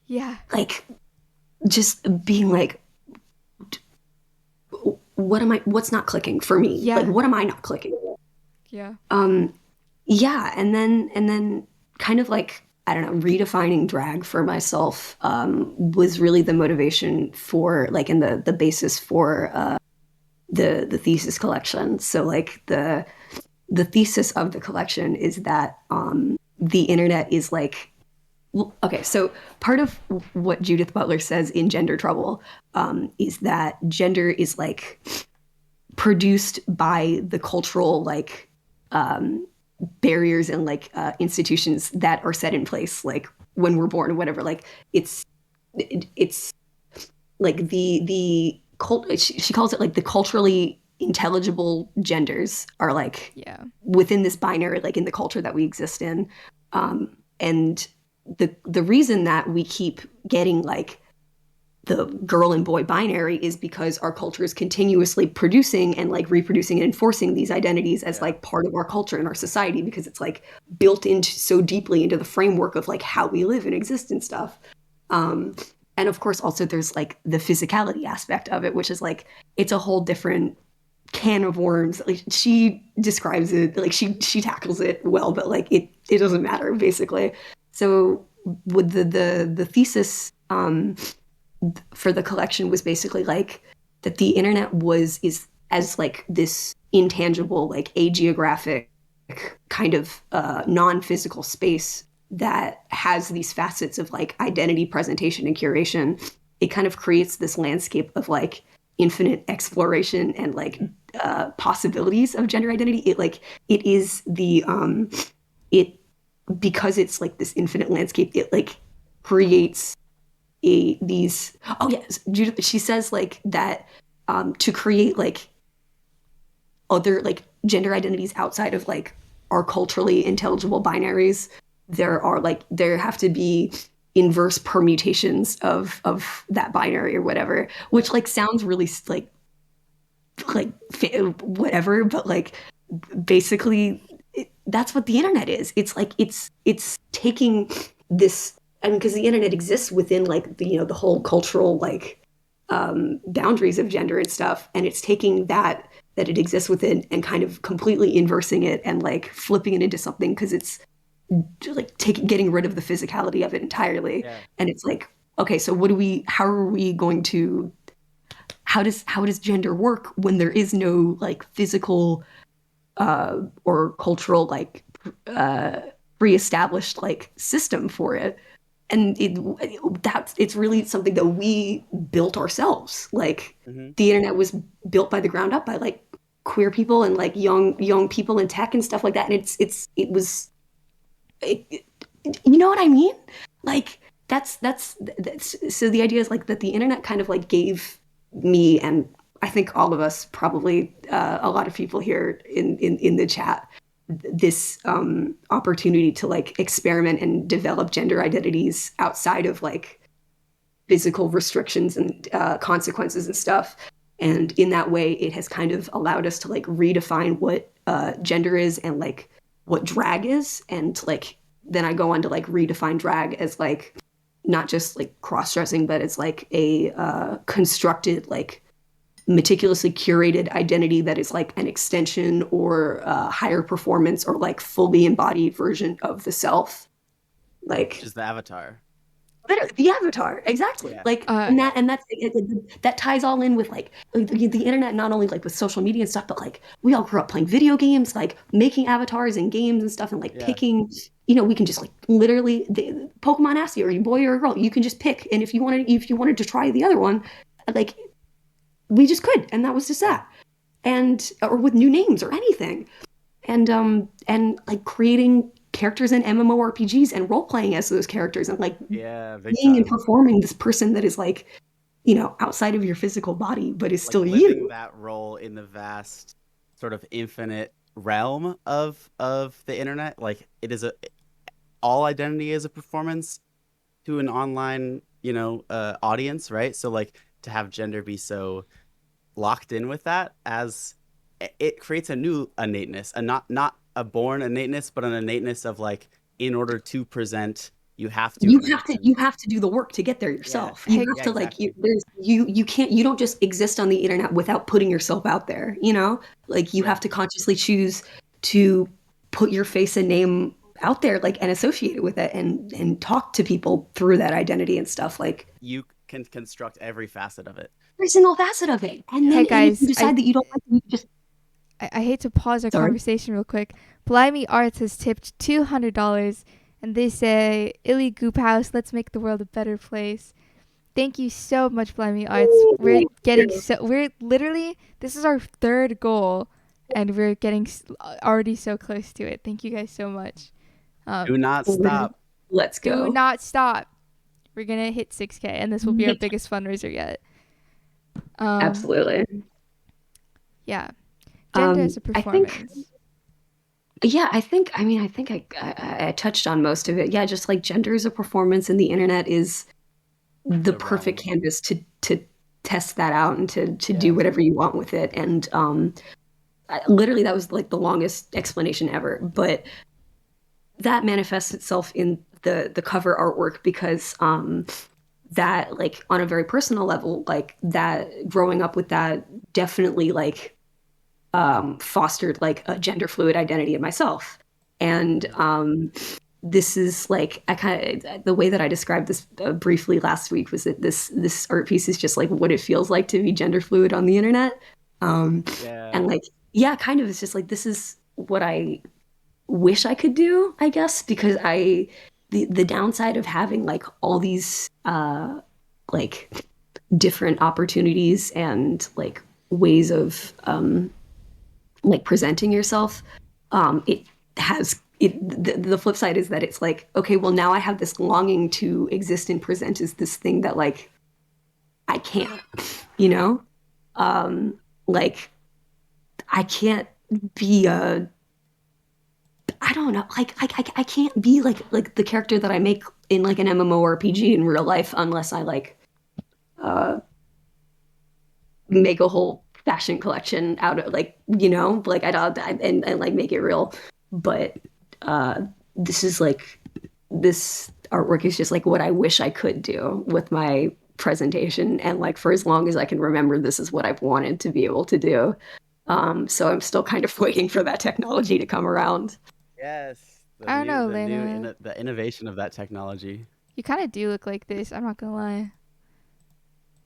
yeah, Like just being like, what's not clicking for me? Like yeah, what am I not clicking? yeah, Um, yeah, and then kind of like I don't know, redefining drag for myself was really the motivation for like in the basis for the thesis collection. So like the thesis of the collection is that the internet is like okay, so part of what Judith Butler says in Gender Trouble is that gender is like produced by the cultural like barriers and like institutions that are set in place like when we're born or whatever. Like it's like the cult. She calls it like the culturally intelligible genders are like yeah, within this binary like in the culture that we exist in, and the reason that we keep getting like the girl and boy binary is because our culture is continuously producing and like reproducing and enforcing these identities as yeah, like part of our culture and our society because it's like built into so deeply into the framework of like how we live and exist and stuff. um and of course also there's like the physicality aspect of it, which is like it's a whole different can of worms. Like she describes it like she tackles it well, but like it doesn't matter basically. So with the thesis for the collection was basically like that the internet was is as like this intangible like ageographic kind of non-physical space that has these facets of like identity presentation and curation. It kind of creates this landscape of like infinite exploration and like mhm, possibilities of gender identity. It is the it because it's like this infinite landscape, it like creates these oh yes, Judith, she says like that to create like other like gender identities outside of like our culturally intelligible binaries, there have to be inverse permutations of that binary or whatever, yeah, which like sounds really like whatever, but like basically that's what the internet is. It's like it's taking this, and because the internet exists within like the the whole cultural like boundaries of gender and stuff, and it's taking that it exists within and kind of completely inversing it and like flipping it into something because it's like taking getting rid of the physicality of it entirely. yeah, And it's like, okay, so how are we going to how does gender work when there is no like physical or cultural like uh, pre-established like system for it? And it's really something that we built ourselves. Like hmm, the internet was built by the ground up by like queer people and like young people in tech and stuff like that. And it was it, you know what I mean? Like that's so the idea is like that the internet kind of like gave me, and I think all of us probably a lot of people here in the chat, this opportunity to like experiment and develop gender identities outside of like physical restrictions and consequences and stuff. And in that way, it has kind of allowed us to like redefine what gender is and like what drag is. And like then I go on to like redefine drag as like not just like cross-dressing, but it's like a constructed, like meticulously curated identity that is like an extension or higher performance or like fully embodied version of the self. Like Just the avatar. the avatar, exactly. Yeah. Like that ties all in with like the internet, not only like with social media and stuff, but like we all grew up playing video games, like making avatars and games and stuff, and like picking. We can just like literally Pokemon asks you, are you a boy or a girl? You can just pick, and if you wanted to try the other one, like we just could, and that was just that. And or with new names or anything, and like creating characters in MMORPGs and role playing as those characters and like being and performing this person that is like outside of your physical body but is like still living you. That role in the vast sort of infinite realm of the internet. Like it is all identity is a performance to an online audience, right? So like to have gender be so locked in with that, as it creates a new innateness, a not a born innateness, but an innateness of like, in order to present, you have to do the work to get there yourself. You have to exactly. You can't, you don't just exist on the internet without putting yourself out there, like you have to consciously choose to put your face and name out there, like, and associate it with it and talk to people through that identity and stuff. Like you can construct every facet of it, every single facet of it, and then guys, you decide that you don't like it, you just I hate to pause our conversation real quick. Blimey Arts has tipped $200, and they say, "Illy Goop House, let's make the world a better place." Thank you so much, Blimey Arts. We're literally, this is our third goal, and we're getting already so close to it. Thank you guys so much. Do not stop. Let's go. Do not stop. We're gonna hit 6K, and this will be our biggest fundraiser yet. Absolutely. Yeah. Gender as a performance. I think I touched on most of it. Yeah, just like gender as a performance, and the internet is the perfect canvas to test that out and to do whatever you want with it. And literally that was like the longest explanation ever, but that manifests itself in the cover artwork because that, like, on a very personal level, like that growing up with that definitely like fostered like a gender fluid identity in myself. And this is like, I kind of, the way that I described this briefly last week was that this art piece is just like what it feels like to be gender fluid on the internet. And like, kind of, it's just like, this is what I wish I could do, I guess, because the downside of having like all these like different opportunities and like ways of like presenting yourself, the flip side is that it's like, okay, well, now I have this longing to exist and present as this thing that like I can't, like I can't be I don't know, like I can't be like the character that I make in like an MMORPG in real life unless I like make a whole fashion collection out of like, like and like make it real. But this is like, this artwork is just like what I wish I could do with my presentation, and like for as long as I can remember, this is what I've wanted to be able to do. So I'm still kind of waiting for that technology to come around. Yes. I don't know, Lena. The innovation of that technology. You kind of do look like this. I'm not gonna lie.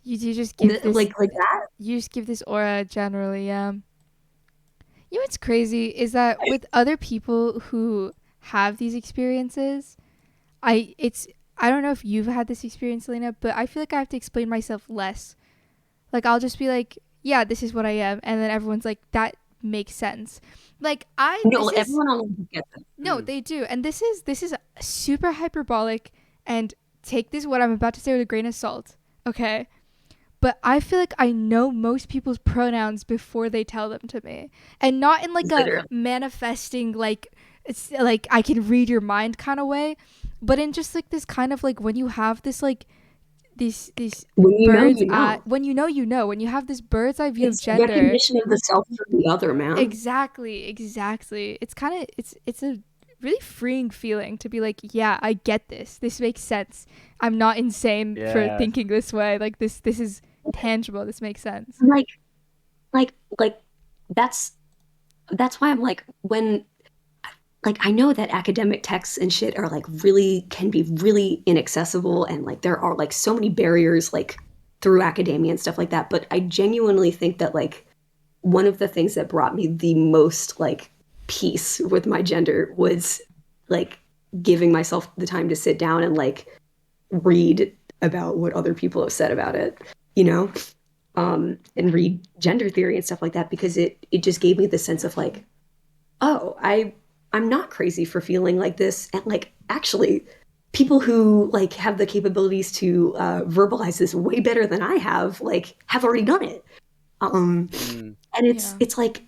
You do just give this like that. You just give this aura generally, yeah. You know what's crazy is that with other people who have these experiences, I don't know if you've had this experience, Lena, but I feel like I have to explain myself less. Like I'll just be like, yeah, this is what I am, and then everyone's like, that makes sense. Like everyone online gets it. No, they do, and this is super hyperbolic, and take this what I'm about to say with a grain of salt, okay? But I feel like I know most people's pronouns before they tell them to me, and not in like a manifesting like it's like I can read your mind kind of way, but in just like this kind of like when you have this like these When you know, birds you know. when you know, you know, when you have this bird's eye view of It's gender. recognition of the self for the other, man. Exactly. It's kind of it's a really freeing feeling to be like, yeah, I get this. This makes sense. I'm not insane for Yeah. thinking this way. Like this is tangible. This makes sense. Like, like that's why I'm like, when, like, I know that academic texts and shit are like really, can be really inaccessible, and like there are like so many barriers like through academia and stuff like that, but I genuinely think that like one of the things that brought me the most like peace with my gender was like giving myself the time to sit down and like read about what other people have said about it, you know, and read gender theory and stuff like that, because it just gave me the sense of like, oh, I'm not crazy for feeling like this, and like actually people who like have the capabilities to verbalize this way better than I like have already done it. Mm. And Yeah. it's like,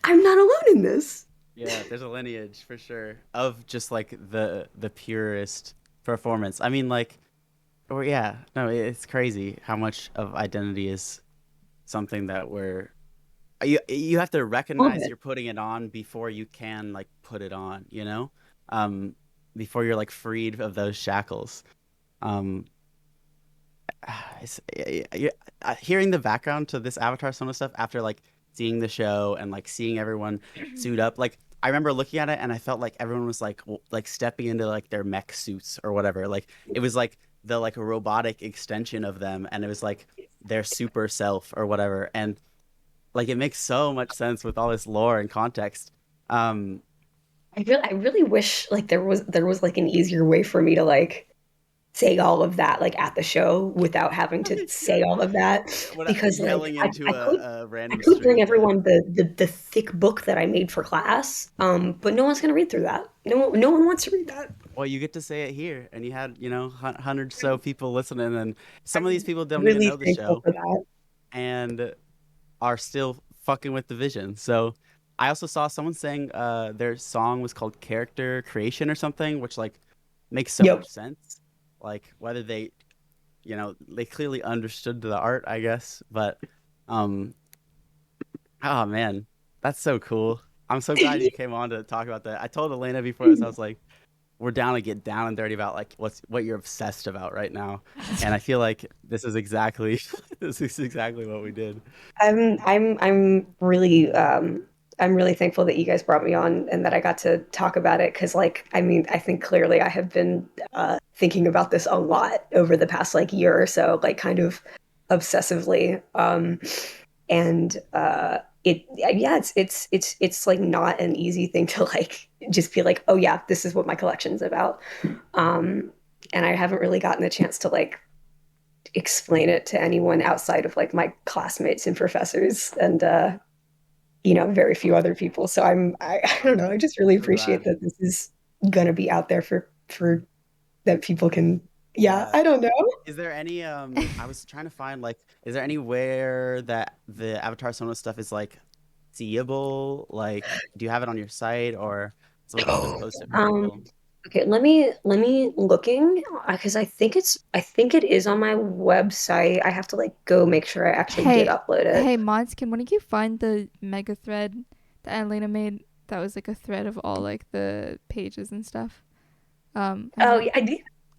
I'm not alone in this. Yeah, there's a lineage for sure of just like the purest performance. I mean, like, or yeah, no, it's crazy how much of identity is something that you have to All of recognize it. you're putting it on before you can like put it on, you know? Um, before you're like freed of those shackles. Um, hearing the background to this Avatar Sona stuff after like seeing the show and like seeing everyone suit up, like I remember looking at it and I felt like everyone was like like stepping into like their mech suits or whatever. Like it was like the like robotic extension of them, and it was like their super self or whatever. And like it makes so much sense with all this lore and context. Um, I really wish like there was like an easier way for me to like say all of that like at the show without having to say all of that, what because like yelling into a I random could bring street? Yeah. everyone the thick book that I made for class, but no one's gonna read through that. No one wants to read that. Well, you get to say it here, and you had, you know, hundreds so people listening, and some of these people don't even Really know the thankful show for that. and are still fucking with the vision. So, I also saw someone saying their song was called Character Creation or something, which like makes so Yep. much sense. Like whether they, you know, they clearly understood the art, I guess, but um, oh man, that's so cool. I'm so glad you came on to talk about that. I told Elena before this, I was like, we're down to get down and dirty about like what you're obsessed about right now, and I feel like this is exactly this is exactly what we did. I'm really thankful that you guys brought me on and that I got to talk about it, because like I mean I think clearly I have been thinking about this a lot over the past like year or so, like kind of obsessively, and it yeah, it's like not an easy thing to like just be like, oh yeah, this is what my collection's about, um, and I haven't really gotten a chance to like explain it to anyone outside of like my classmates and professors, and you know, very few other people. So I don't know, I just I'm really so appreciate glad. that this is gonna be out there for that people can, yeah, Yeah. I don't know. Is there any I was trying to find like is there anywhere that the Avatar Sona stuff is like seeable? Like do you have it on your site or someone else been posted for um people? okay, let me looking, because I think it is on my website. I have to like go make sure I actually did Hey, upload it. hey, Mods, can one of you find the mega thread that Elena made? That was like a thread of all like the pages and stuff. Oh yeah, I do.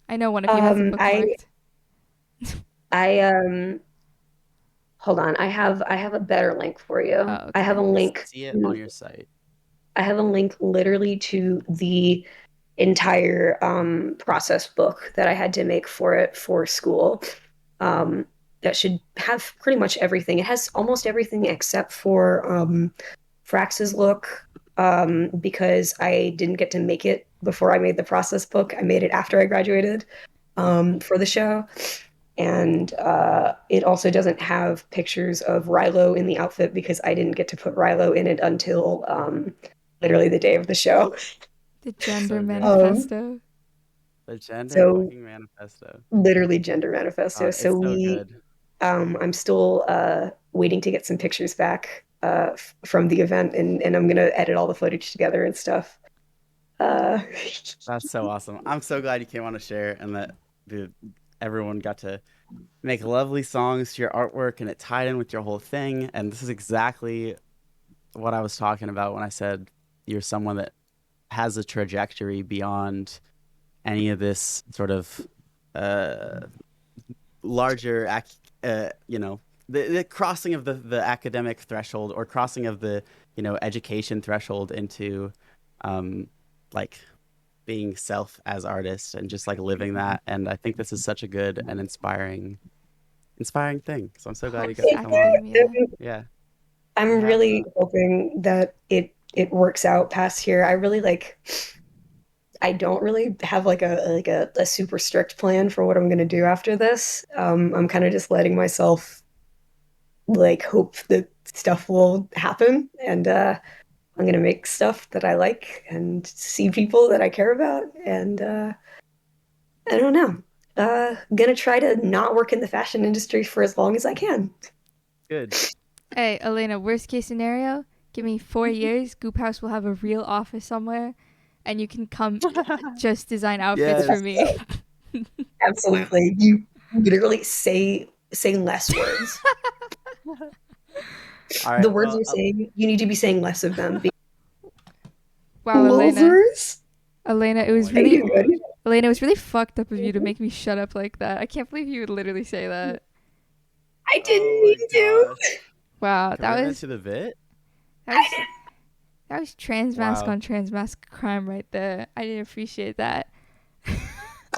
I know one of you has it I bookmarked. I hold on. I have a better link for you. Oh, I have a okay. link. See it on your site. I have a link literally to the entire process book that I had to make for it for school. Um, that should have pretty much everything. It has almost everything except for Frax's look, because I didn't get to make it before I made the process book. I made it after I graduated, for the show. And it also doesn't have pictures of Rilo in the outfit because I didn't get to put Rilo in it until literally the day of the show. The So gender good. Um, manifesto. The gender so fucking manifesto. literally gender manifesto. So It's so good. I'm still waiting to get some pictures back from the event, and I'm gonna edit all the footage together and stuff. Uh, That's so awesome. I'm so glad you came on to share and that dude everyone got to make lovely songs to your artwork, and it tied in with your whole thing. And this is exactly what I was talking about when I said you're someone that has a trajectory beyond any of this sort of uh, larger, you know, the crossing of the academic threshold, or crossing of the, you know, education threshold into like being self as artists and just like living that. And I think this is such a good and inspiring thing. So I'm so glad you got to come on. Academia. Yeah. I'm You have really hoping that it works out past here. I really like. I don't really have like a super strict plan for what I'm gonna do after this. I'm kind of just letting myself like hope that stuff will happen, and I'm gonna make stuff that I like and see people that I care about, and I don't know. Gonna try to not work in the fashion industry for as long as I can. good. Hey, Elena, worst case scenario, give me 4 years, Goop House will have a real office somewhere, and you can come just design outfits Yes. for me. Absolutely, you literally say less words. All right. The words Well, you're saying, you need to be saying less of them. Wow, Elena. Lovers? Elena, it oh was my really God. Elena, it was really fucked up of you to make me shut up like that. I can't believe you would literally say that. I didn't Oh mean my to. gosh. Wow, Commitment to the bit? that was that was transmask Wow. on transmask crime right there. I didn't appreciate that.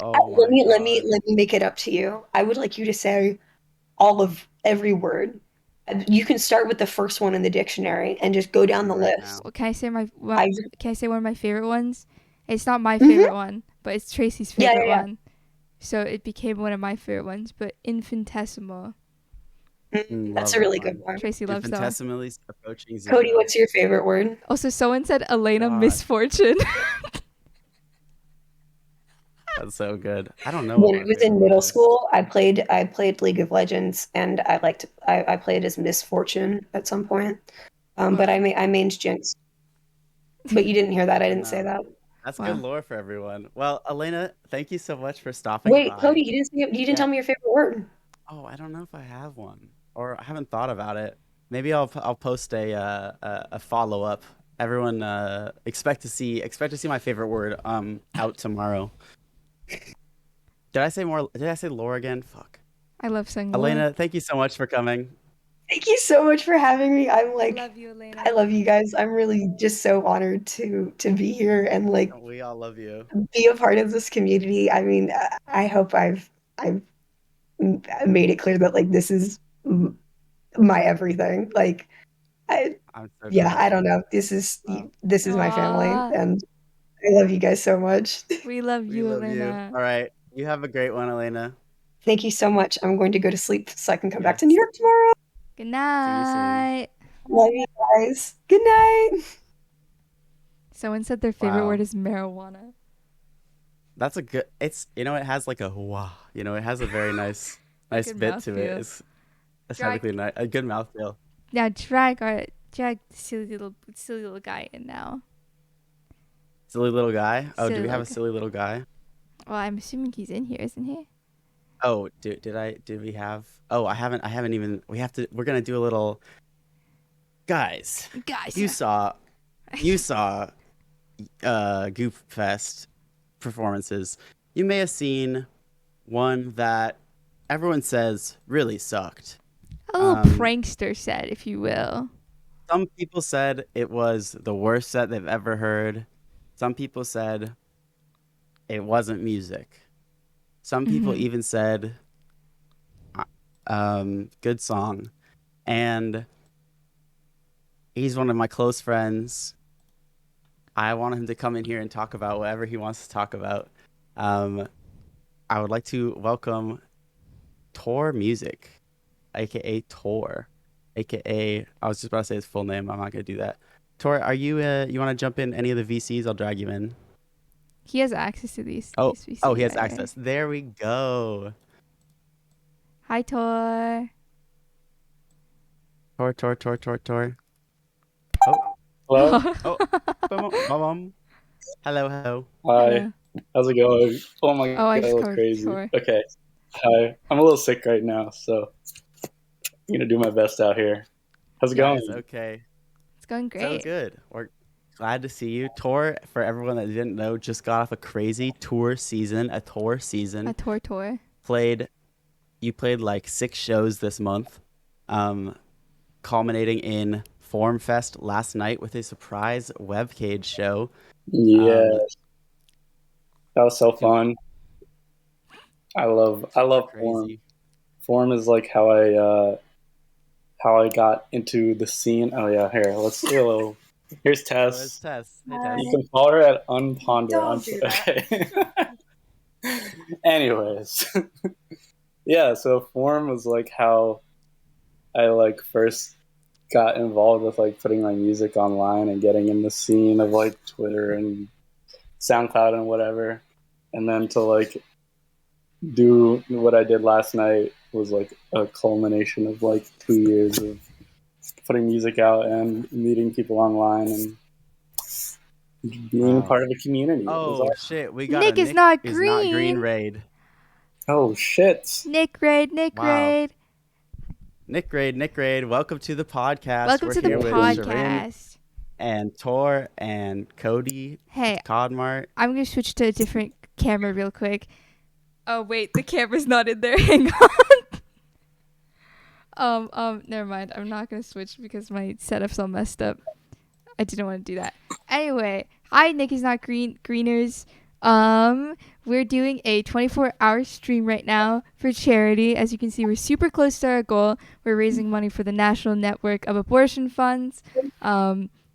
Oh Let my me God. make it up to you. I would like you to say all of every word. You can start with the first one in the dictionary and just go down the Right list. now. Well, can I say I can I say one of my favorite ones? It's not my Mhm. favorite one, but it's Tracy's Yeah, favorite yeah, one. So it became one of my favorite ones, but infinitesimal. yeah. That's Love a that really good one. one. Tracy loves that one. Infinitesimally approaching Cody, zero. what's your favorite word? Also, someone said Elena Gosh, Misfortune. that's so good. I don't know what When I my was favorite in word middle is. school, I played League of Legends, and I played as Miss Fortune at some point. But Wow. I mained Jinx. But you didn't hear that. Good I to didn't say know. that. That's good Wow. lore for everyone. Well, Elena, thank you so much for stopping Wait, Cody, by. you didn't Yeah. tell me your favorite word. Oh, I don't know if I have one, or I haven't thought about it. Maybe I'll post a follow up. Everyone expect to see my favorite word out tomorrow. Did I say more? Did I say lore again? Fuck. I love saying lore. Elena, thank you so much for coming. Thank you so much for having me. I'm like, Love you, Elena. I love you guys. I'm really just so honored to be here and like We all love you. be a part of this community. I mean, I hope I've made it clear that like this is my everything. Like, I I'm so yeah, glad. I don't know. Wow. This is my family, Aww. and I love you guys so much. We love We you, love you. Elena. All right. You have a great one, Elena. Thank you so much. I'm going to go to sleep so I can come back to New Yes. York tomorrow. Good See you soon. night. Love you guys. Good night. Someone said their favorite word Wow. is marijuana. That's a good. It's, you know, it has like a wah. You know, it has a very nice Good bit to it. mouthfeel. It's Drag, aesthetically nice, a good mouthfeel. now drag the silly little guy in now. Silly little guy. Oh, do Silly we have little a guy. silly little guy? Well, I'm assuming he's in here, isn't he? Oh, did we have? Oh, I haven't even. We're gonna do a little. Guys, Guys. you saw Goop Fest performances. You may have seen one that everyone says really sucked. A little Um, prankster set, if you will. some people said it was the worst set they've ever heard. Some people said it wasn't music. Some people Mm-hmm. even said, good song. And he's one of my close friends. I want him to come in here and talk about whatever he wants to talk about. Um, I would like to welcome torr Music, aka torr, aka I was just about to say his full name. I'm not gonna do that. torr, are you you want to jump in any of the VCs? I'll drag you in. He has access to these Oh, VCs, he has by the way. access. There we go. Hi, Tor. Torr. Oh, Hello. bum. Hello. Hi. Hello. How's it going? Oh my Oh, I god, that just was covered crazy. Tor. Okay. Hi. I'm a little sick right now, so I'm gonna do my best out here. How's it Guys, going? okay. It's going So great. good. We're glad to see you. Tor, for everyone that didn't know, just got off a crazy tour season, a tour A season. tour. You played like 6 shows this month, culminating in Form Fest last night with a surprise webcage show. Yeah, Um, that was so dude, fun. I super love Form. crazy. Form is like how I got into the scene. Oh yeah, here, let's do a little. Here's Oh, there's Tess. Tess. Hey, Hi. You Tess. can follow her at Unponder. Don't do that. Okay. Anyways, yeah. So Form was like how I like first got involved with like putting my music online and getting in the scene of like Twitter and SoundCloud and whatever. And then to like do what I did last night was like a culmination of like 2 years of putting music out and meeting people online and being Wow. part of a community. It was Oh, awesome. shit. We got a Nick is Nick not is not green green. raid. Oh shit. Nick raid. Wow. Nick Raid. Welcome to the podcast. Welcome We're to the here with Shirin podcast. and Tor and Cody. Hey, Cody Mar. I'm gonna switch to a different camera real quick. Oh wait, the camera's not in there. Hang on. Never mind. I'm not gonna switch because my setup's all messed up. I didn't want to do that. Anyway, hi, Nick is not greeners. We're doing a 24-hour stream right now for charity. As you can see, we're super close to our goal. We're raising money for the National Network of Abortion Funds.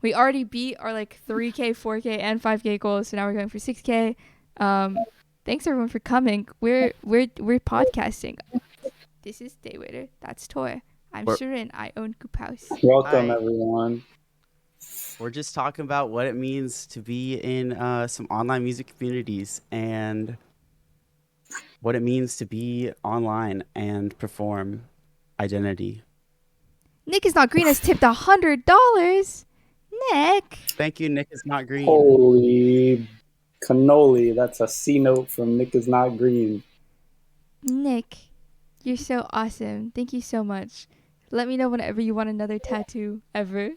We already beat our like 3K, 4K, and 5K goals, so now we're going for 6K. Thanks everyone for coming. We're podcasting. This is Daywaiter. That's torr. I'm Shirin. I own Goop House. Welcome Hi. everyone. We're just talking about what it means to be in some online music communities and what it means to be online and perform identity. Nick is not green has tipped $100. Nick. Thank you, Nick is not green. Holy cannoli, that's a C note from Nick is not green. Nick, you're so awesome. Thank you so much. Let me know whenever you want another tattoo ever.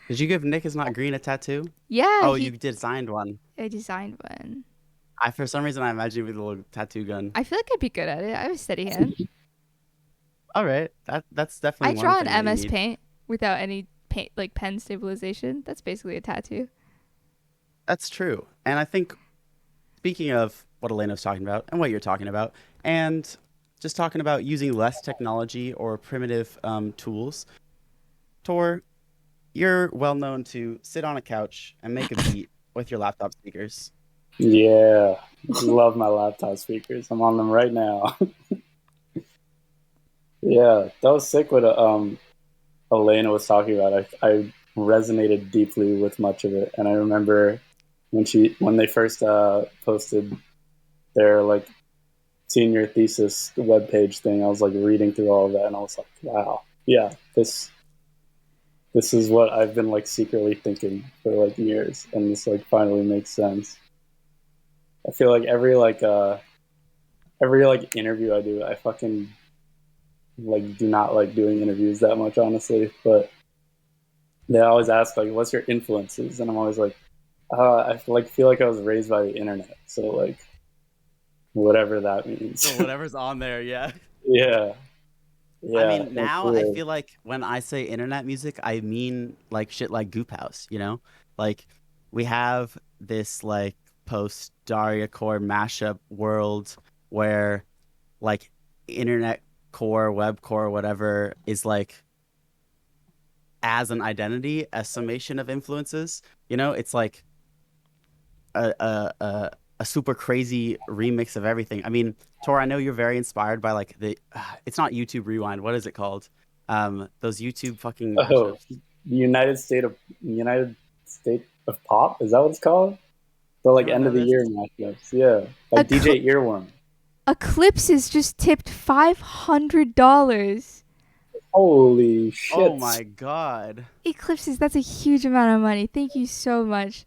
Did you give Nick is not green a tattoo? Yeah. Oh, you designed one. I designed one. For some reason, I imagined you with a little tattoo gun. I feel like I'd be good at it. I have a steady hand. All right, that's definitely. I draw one in thing MS Paint without any paint, like pen stabilization. That's basically a tattoo. That's true, and I think speaking of what Elena was talking about and what you're talking about, and just talking about using less technology or primitive tools, Tor, you're well known to sit on a couch and make a beat with your laptop speakers. Yeah, love my laptop speakers. I'm on them right now. Yeah, that was sick what Elena was talking about. I resonated deeply with much of it, and I remember when they first posted their like senior thesis webpage thing. I was like reading through all of that, and I was like, wow, yeah, this is what I've been like secretly thinking for like years, and this like finally makes sense. I feel like every interview I do, I fucking like do not like doing interviews that much, honestly. But they always ask like, "What's your influences?" And I'm always like, I feel like I was raised by the internet, so like whatever that means. So whatever's on there, yeah. Yeah. I mean, now I feel like when I say internet music, I mean like shit like Goop House, you know? Like we have this like post Daria core mashup world where like internet core, web core, whatever is like as an identity, a summation of influences. You know, it's like a super crazy remix of everything. I mean, Tor, I know you're very inspired by like it's not YouTube Rewind. What is it called? Those YouTube fucking mashups. United State of Pop. Is that what it's called? The like end of the year mashups. Yeah, like DJ Earworm. Eclipse has just tipped $500. Holy shit! Oh my god! Eclipses, that's a huge amount of money. Thank you so much.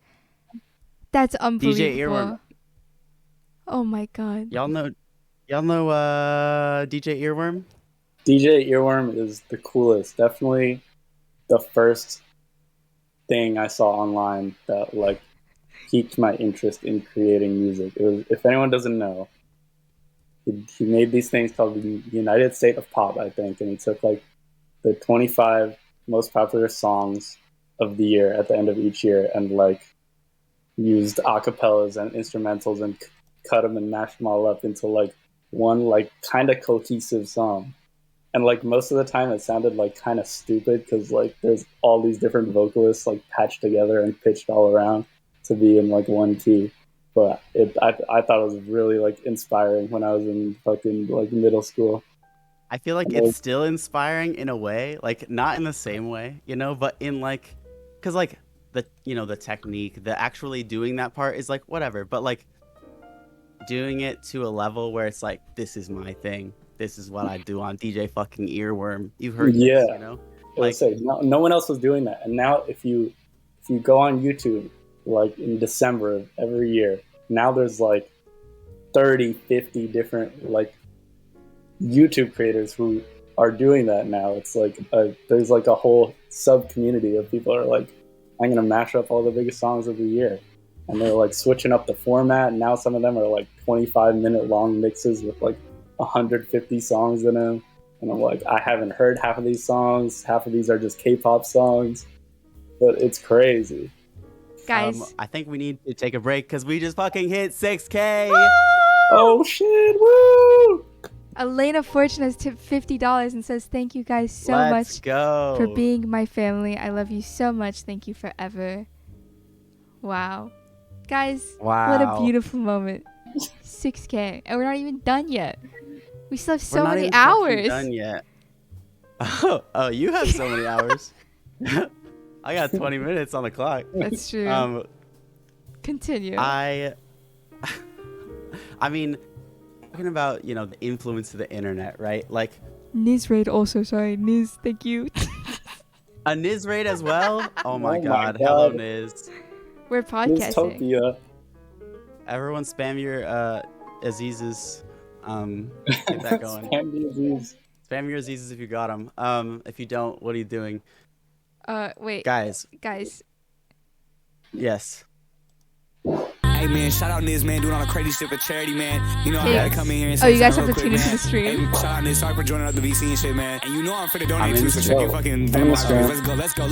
That's unbelievable. DJ Earworm. Oh my god. Y'all know Y'all know DJ Earworm? DJ Earworm is the coolest. Definitely the first thing I saw online that like piqued my interest in creating music. It was, if anyone doesn't know, he made these things called the United State of Pop, I think, and he took like the 25 most popular songs of the year at the end of each year and like used acapellas and instrumentals and cut them and mashed them all up into like one like kind of cohesive song. And like most of the time it sounded like kind of stupid because like there's all these different vocalists like patched together and pitched all around to be in like one key. But I thought it was really like inspiring when I was in fucking like middle school. I feel like it's still inspiring in a way, like not in the same way, you know, but in like, cause like the, you know, the technique, the actually doing that part is like whatever, but like doing it to a level where it's like, this is my thing. This is what I do on DJ fucking Earworm. You've heard this, you know? Like, no one else was doing that. And now if you go on YouTube, like in December of every year, now there's like 30, 50 different like YouTube creators who are doing that now. It's like there's like a whole sub community of people who are like, I'm gonna mash up all the biggest songs of the year, and they're like switching up the format. And now some of them are like 25-minute long mixes with like 150 songs in them. And I'm like, I haven't heard half of these songs. Half of these are just K-pop songs, but it's crazy. Guys, I think we need to take a break because we just fucking hit 6K. Oh shit! Woo! Elena Fortune has tipped $50 and says, thank you guys so Let's much go. for being my family. I love you so much. Thank you forever. Wow. Guys, what a beautiful moment. 6K. And we're not even done yet. We still have so many hours. We're not even done yet. Oh, you have so many hours. I got 20 minutes on the clock. That's true. Continue. I mean, talking about, you know, the influence of the internet, right? Like Niz Raid also, sorry. Niz, thank you. A Niz Raid as well? Oh my god. God. Hello, Niz. We're podcasting. Niztopia. Everyone spam your Aziz's. Get that going. Spam your Aziz's if you got them. If you don't, what are you doing? Wait. Guys. Yes. Hey man, shout out Niz, man, doing all the crazy shit for charity, man. You know I gotta come in here and say you guys have to real tune quick, into man. the stream. Hey, shout out Niz, sorry for joining up the VC and shit, man. And you know I'm finna donate to, so check your fucking I'm in the Venmo. stream. Let's go.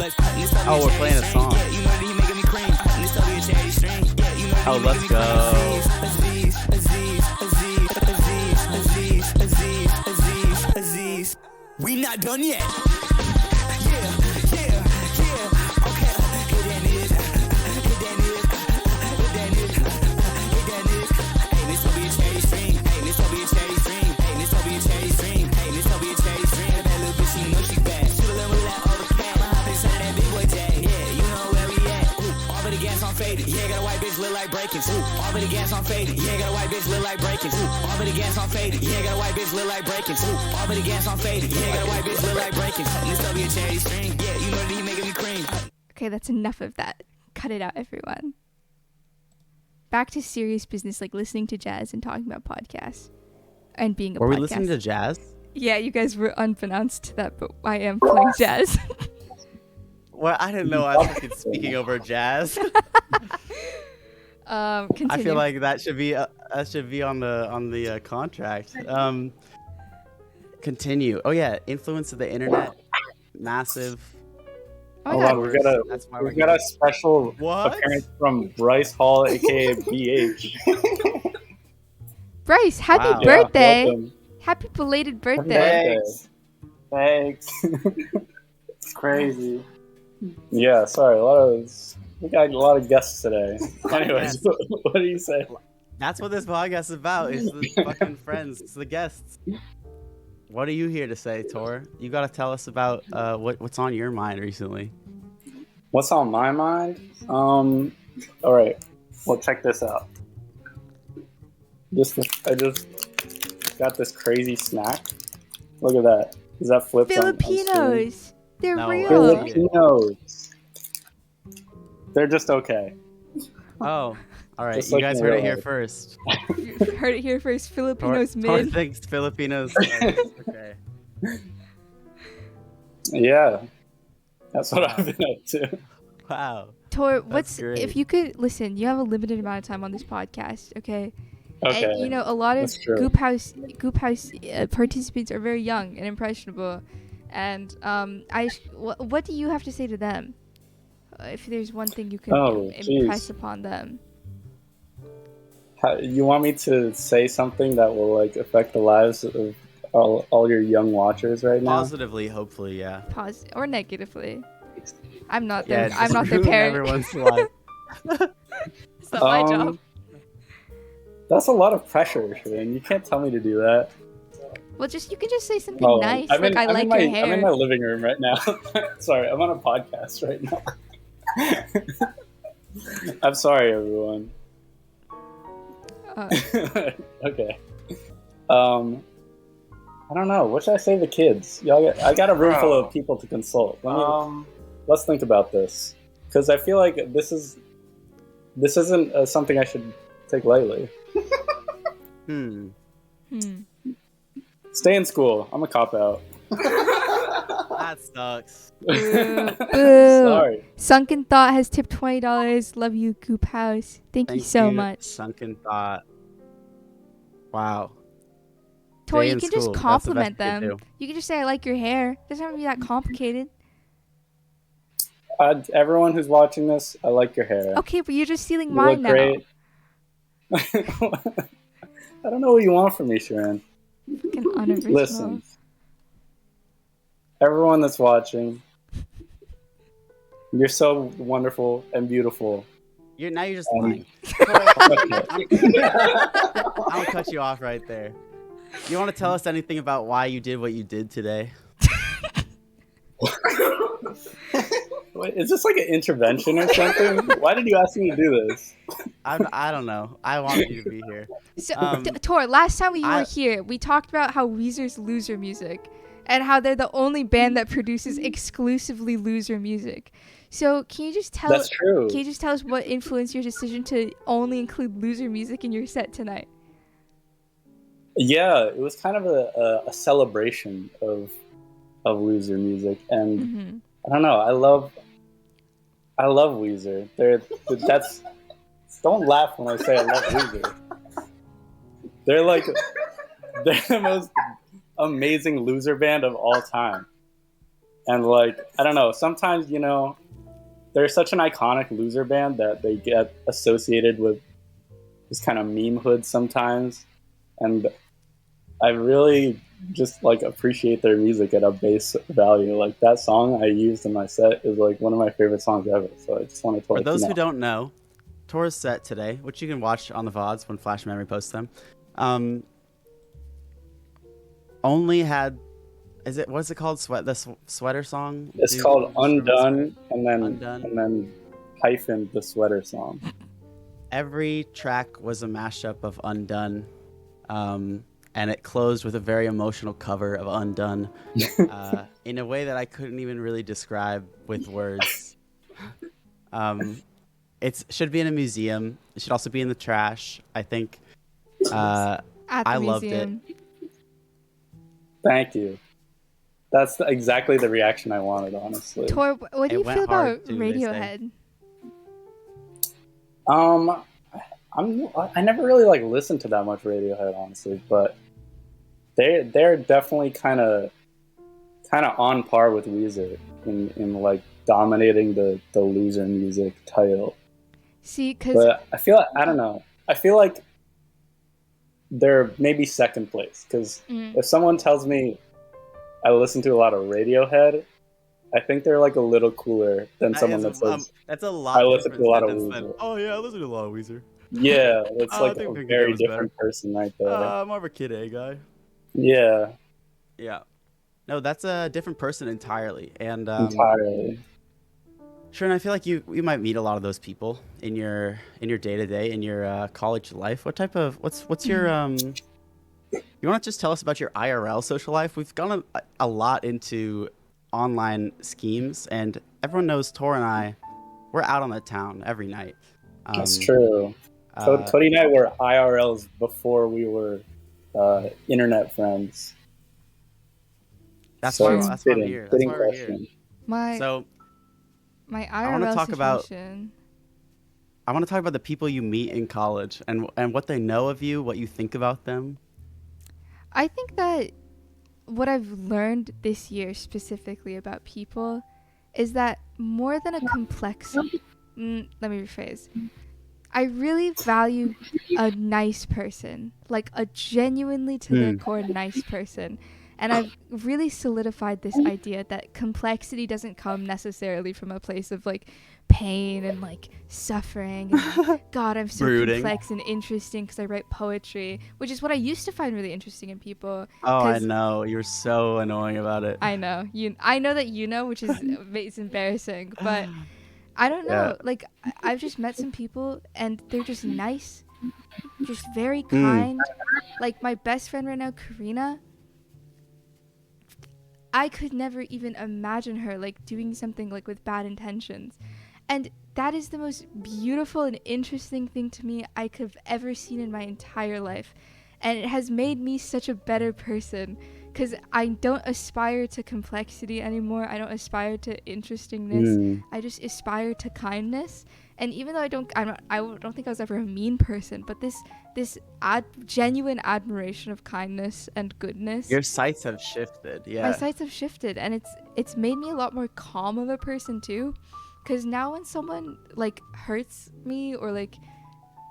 Oh, we're playing a song. Yeah, you know that he making me cream. This will be a charity stream. Yeah, you know that Oh, he let's making me cream. Aziz. We not done yet. Yeah, got a white bitch look like Breakins. All of the gas on faded. Yeah, got a white bitch look like Breakins. All of the gas on faded. Yeah, got a white bitch look like Breakins. All of the gas on faded. Yeah, got a white bitch look like Breakins. This will be a charity stream. Yeah, you know that he making me cream. Okay, that's enough of that. Cut it out, everyone. Back to serious business, like listening to jazz and talking about podcasts and being a podcast. Were we listening to jazz? Yeah, you guys were unbeknownst to that, but I am playing jazz. Well, I didn't know I was fucking speaking over jazz. Continue. I feel like that should be on the contract. Continue. Oh yeah, influence of the internet, massive. Oh my Hold God. on, we got a special What? appearance from Bryce Hall, aka BH. Bryce, happy Wow. birthday! Welcome. Happy belated birthday! Thanks. It's crazy. Yeah, sorry, we got a lot of guests today. Anyways, what do you say? That's what this podcast is about. It's the fucking friends. It's the guests. What are you here to say, Torr? You gotta tell us about what's on your mind recently. What's on my mind? All right. Well, check this out. I just got this crazy snack. Look at that. Is that flipped on screen? Filipinos, they're No, real. Filipinos. They're just okay. Oh, All right, Just you like guys in heard it real here life. first. You heard it here first. Filipinos Tor mid. thinks Filipinos are okay. Yeah, that's what Wow. I've been up to. Wow. Tor, That's great. if you could listen? You have a limited amount of time on this podcast, okay? Okay, And a lot of that's true. Goop House participants are very young and impressionable, and what do you have to say to them? If there's one thing you can impress upon them. You want me to say something that will like affect the lives of all your young watchers right now? Positively, hopefully, yeah. Or negatively. I'm not Yeah, their I'm not their ruin parent. everyone's life. It's not my job. That's a lot of pressure, Shirin. You can't tell me to do that. Well, you can just say something nice, I'm like I like your hair. I'm in my living room right now. Sorry, I'm on a podcast right now. I'm sorry, everyone. Okay. I don't know. What should I say to the kids? I got a room full of people to consult. Let's think about this, because I feel like this isn't something I should take lightly. Stay in school. I'm a cop out. That sucks. Boo. Sorry. Sunken Thought has tipped $20. Love you, Goop House. Thank you so much. Sunken Thought. Wow. Tor, Stay you in can school. just That's the compliment best you them. can You can just say, I like your hair. It doesn't have to be that complicated. Everyone who's watching this, I like your hair. Okay, but you're just stealing You mine look great. I don't know what you want from me, Shirin. Fucking unoriginal. Listen, everyone that's watching, you're so wonderful and beautiful. Now you're just lying. I'll cut you off right there. You want to tell us anything about why you did what you did today? Wait, is this like an intervention or something? Why did you ask me to do this? I don't know. I wanted you to be here. So, Tor, last time you were here, we talked about how Weezer's loser music and how they're the only band that produces exclusively loser music. So can you just tell That's true. Can you just tell us what influenced your decision to only include loser music in your set tonight? Yeah, it was kind of a celebration of loser music, and I don't know. I love Weezer. Don't laugh when I say I love Weezer. They're the most amazing loser band of all time. And I don't know, sometimes, they're such an iconic loser band that they get associated with this kind of meme hood sometimes. And I really just appreciate their music at a base value. That song I used in my set is one of my favorite songs ever. So I just wanted to For those who don't know, Tor's set today, which you can watch on the VODs when Flash Memory posts them, only had what's it called? The sweater song? It's called Undone, and then hyphen the sweater song. Every track was a mashup of Undone. And it closed with a very emotional cover of Undone in a way that I couldn't even really describe with words. It should be in a museum. It should also be in the trash. I think I loved it. Thank you. That's exactly the reaction I wanted, honestly. Tor, what do you feel about Radiohead? I never really listened to that much Radiohead, honestly, but they're definitely kind of on par with Weezer in dominating the loser music title. See, but I don't know. I feel like they're maybe second place, because if someone tells me I listen to a lot of Radiohead, I think they're a little cooler than someone that says that's a lot. I listen to a lot of Weezer. Oh yeah, I listen to a lot of Weezer. Yeah, it's a very different person right there. I'm more of a Kid A guy. Yeah. Yeah. No, that's a different person entirely. And entirely. Sure, and I feel like you might meet a lot of those people in your day-to-day, in your college life. What's your you want to just tell us about your IRL social life? We've gone a lot into online schemes, and everyone knows Tor and I, we're out on the town every night. That's true. Cody and I were IRLs before we were internet friends. That's So why it's that's why I'm fitting, here. That's fitting why we're here. question. My So my I want to IRL talk about situation. the people you meet in college and what they know of you, what you think about them. I think that what I've learned this year specifically about people is that more than a complex let me rephrase. I really value a nice person, like a genuinely to their core nice person. And I've really solidified this idea that complexity doesn't come necessarily from a place of like pain and like suffering and like, God, I'm so Brooding. complex and interesting because I write poetry, which is what I used to find really interesting in people. Oh, I 'Cause know. You're so annoying about it. I know I know that you know, which is it's embarrassing, but I don't Yeah. know. Like I've just met some people and they're just nice, just very Mm. kind. Like my best friend right now, Karina. I could never even imagine her like doing something like with bad intentions. And that is the most beautiful and interesting thing to me I could have ever seen in my entire life. And it has made me such a better person because I don't aspire to complexity anymore. I don't aspire to interestingness. I just aspire to kindness. And even though I don't think I was ever a mean person, but this genuine admiration of kindness and goodness. Your sights have shifted. Yeah. My sights have shifted, and it's made me a lot more calm of a person too. Because now when someone like hurts me or like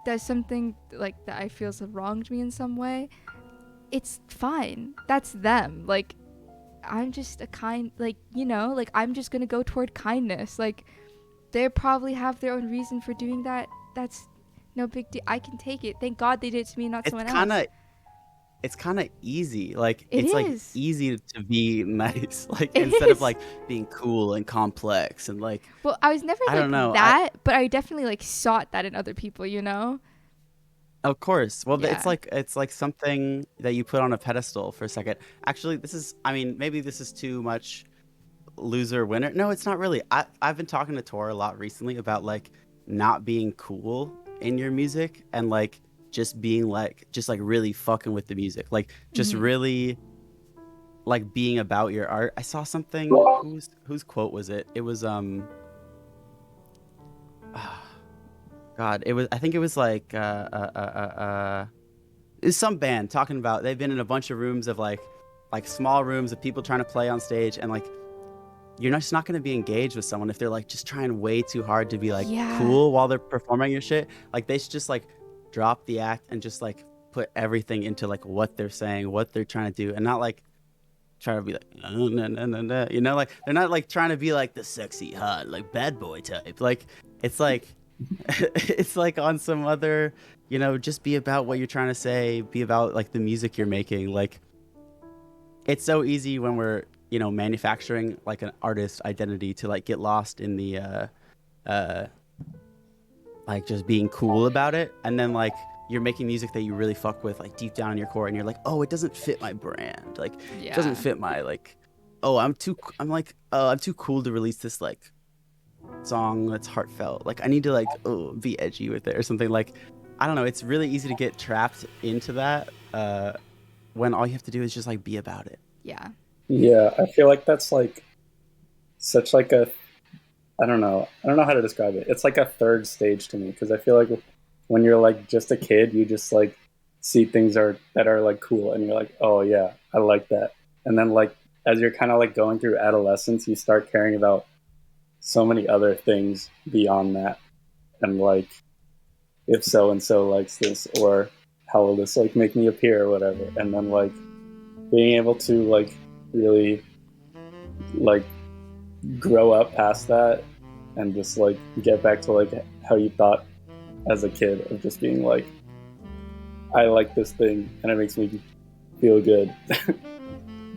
does something like that I feel has wronged me in some way, it's fine. That's them. Like I'm just a kind, like, you know, like I'm just gonna go toward kindness. Like they probably have their own reason for doing that. That's no big deal. I can take it. Thank God they did it to me, not someone else. It's kind of easy. Like It it's like is. easy to be nice. Like It instead of is. like being cool and complex and like Well, I was never I like don't know. that, but I definitely like sought that in other people, you know? Of course. Well, Yeah. it's like something that you put on a pedestal for a second. Actually, I mean, maybe this is too much loser winner. No, it's not really. I've been talking to 𝗘𝗏 a lot recently about like not being cool in your music and like just being like really fucking with the music. Like just really like being about your art. I saw something whose quote was it? It was God, I think it was like it's some band talking about they've been in a bunch of rooms of like small rooms of people trying to play on stage, and like you're just not going to be engaged with someone if they're like just trying way too hard to be like cool while they're performing your shit. Like they should just like drop the act and just like put everything into like what they're saying, what they're trying to do, and not like try to be like no, you know, like they're not like trying to be like the sexy hot like bad boy type. Like it's like it's like on some other, you know, just be about what you're trying to say, be about like the music you're making. Like it's so easy when we're, you know, manufacturing like an artist identity to like get lost in the like just being cool about it, and then like you're making music that you really fuck with like deep down in your core, and you're like, oh, it doesn't fit my brand, like it doesn't fit my like, oh, I'm too cool to release this like song that's heartfelt, like I need to like be edgy with it or something. Like I don't know, it's really easy to get trapped into that when all you have to do is just like be about it. Yeah, I feel like that's like such like a I don't know how to describe it. It's like a third stage to me, because I feel like when you're like just a kid, you just like see things that are like cool, and you're like, oh yeah, I like that. And then like as you're kind of like going through adolescence, you start caring about so many other things beyond that, and like if so and so likes this, or how will this like make me appear or whatever. And then like being able to like really like grow up past that and just like get back to like how you thought as a kid, of just being like, I like this thing and it makes me feel good.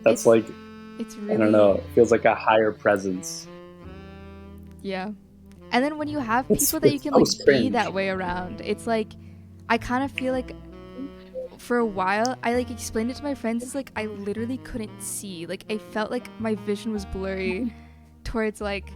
That's it's really, I don't know, it feels like a higher presence. Yeah. And then when you have people that you can like be that way around, it's like I kind of feel like for a while I like explained it to my friends, it's like I literally couldn't see. Like I felt like my vision was blurry towards like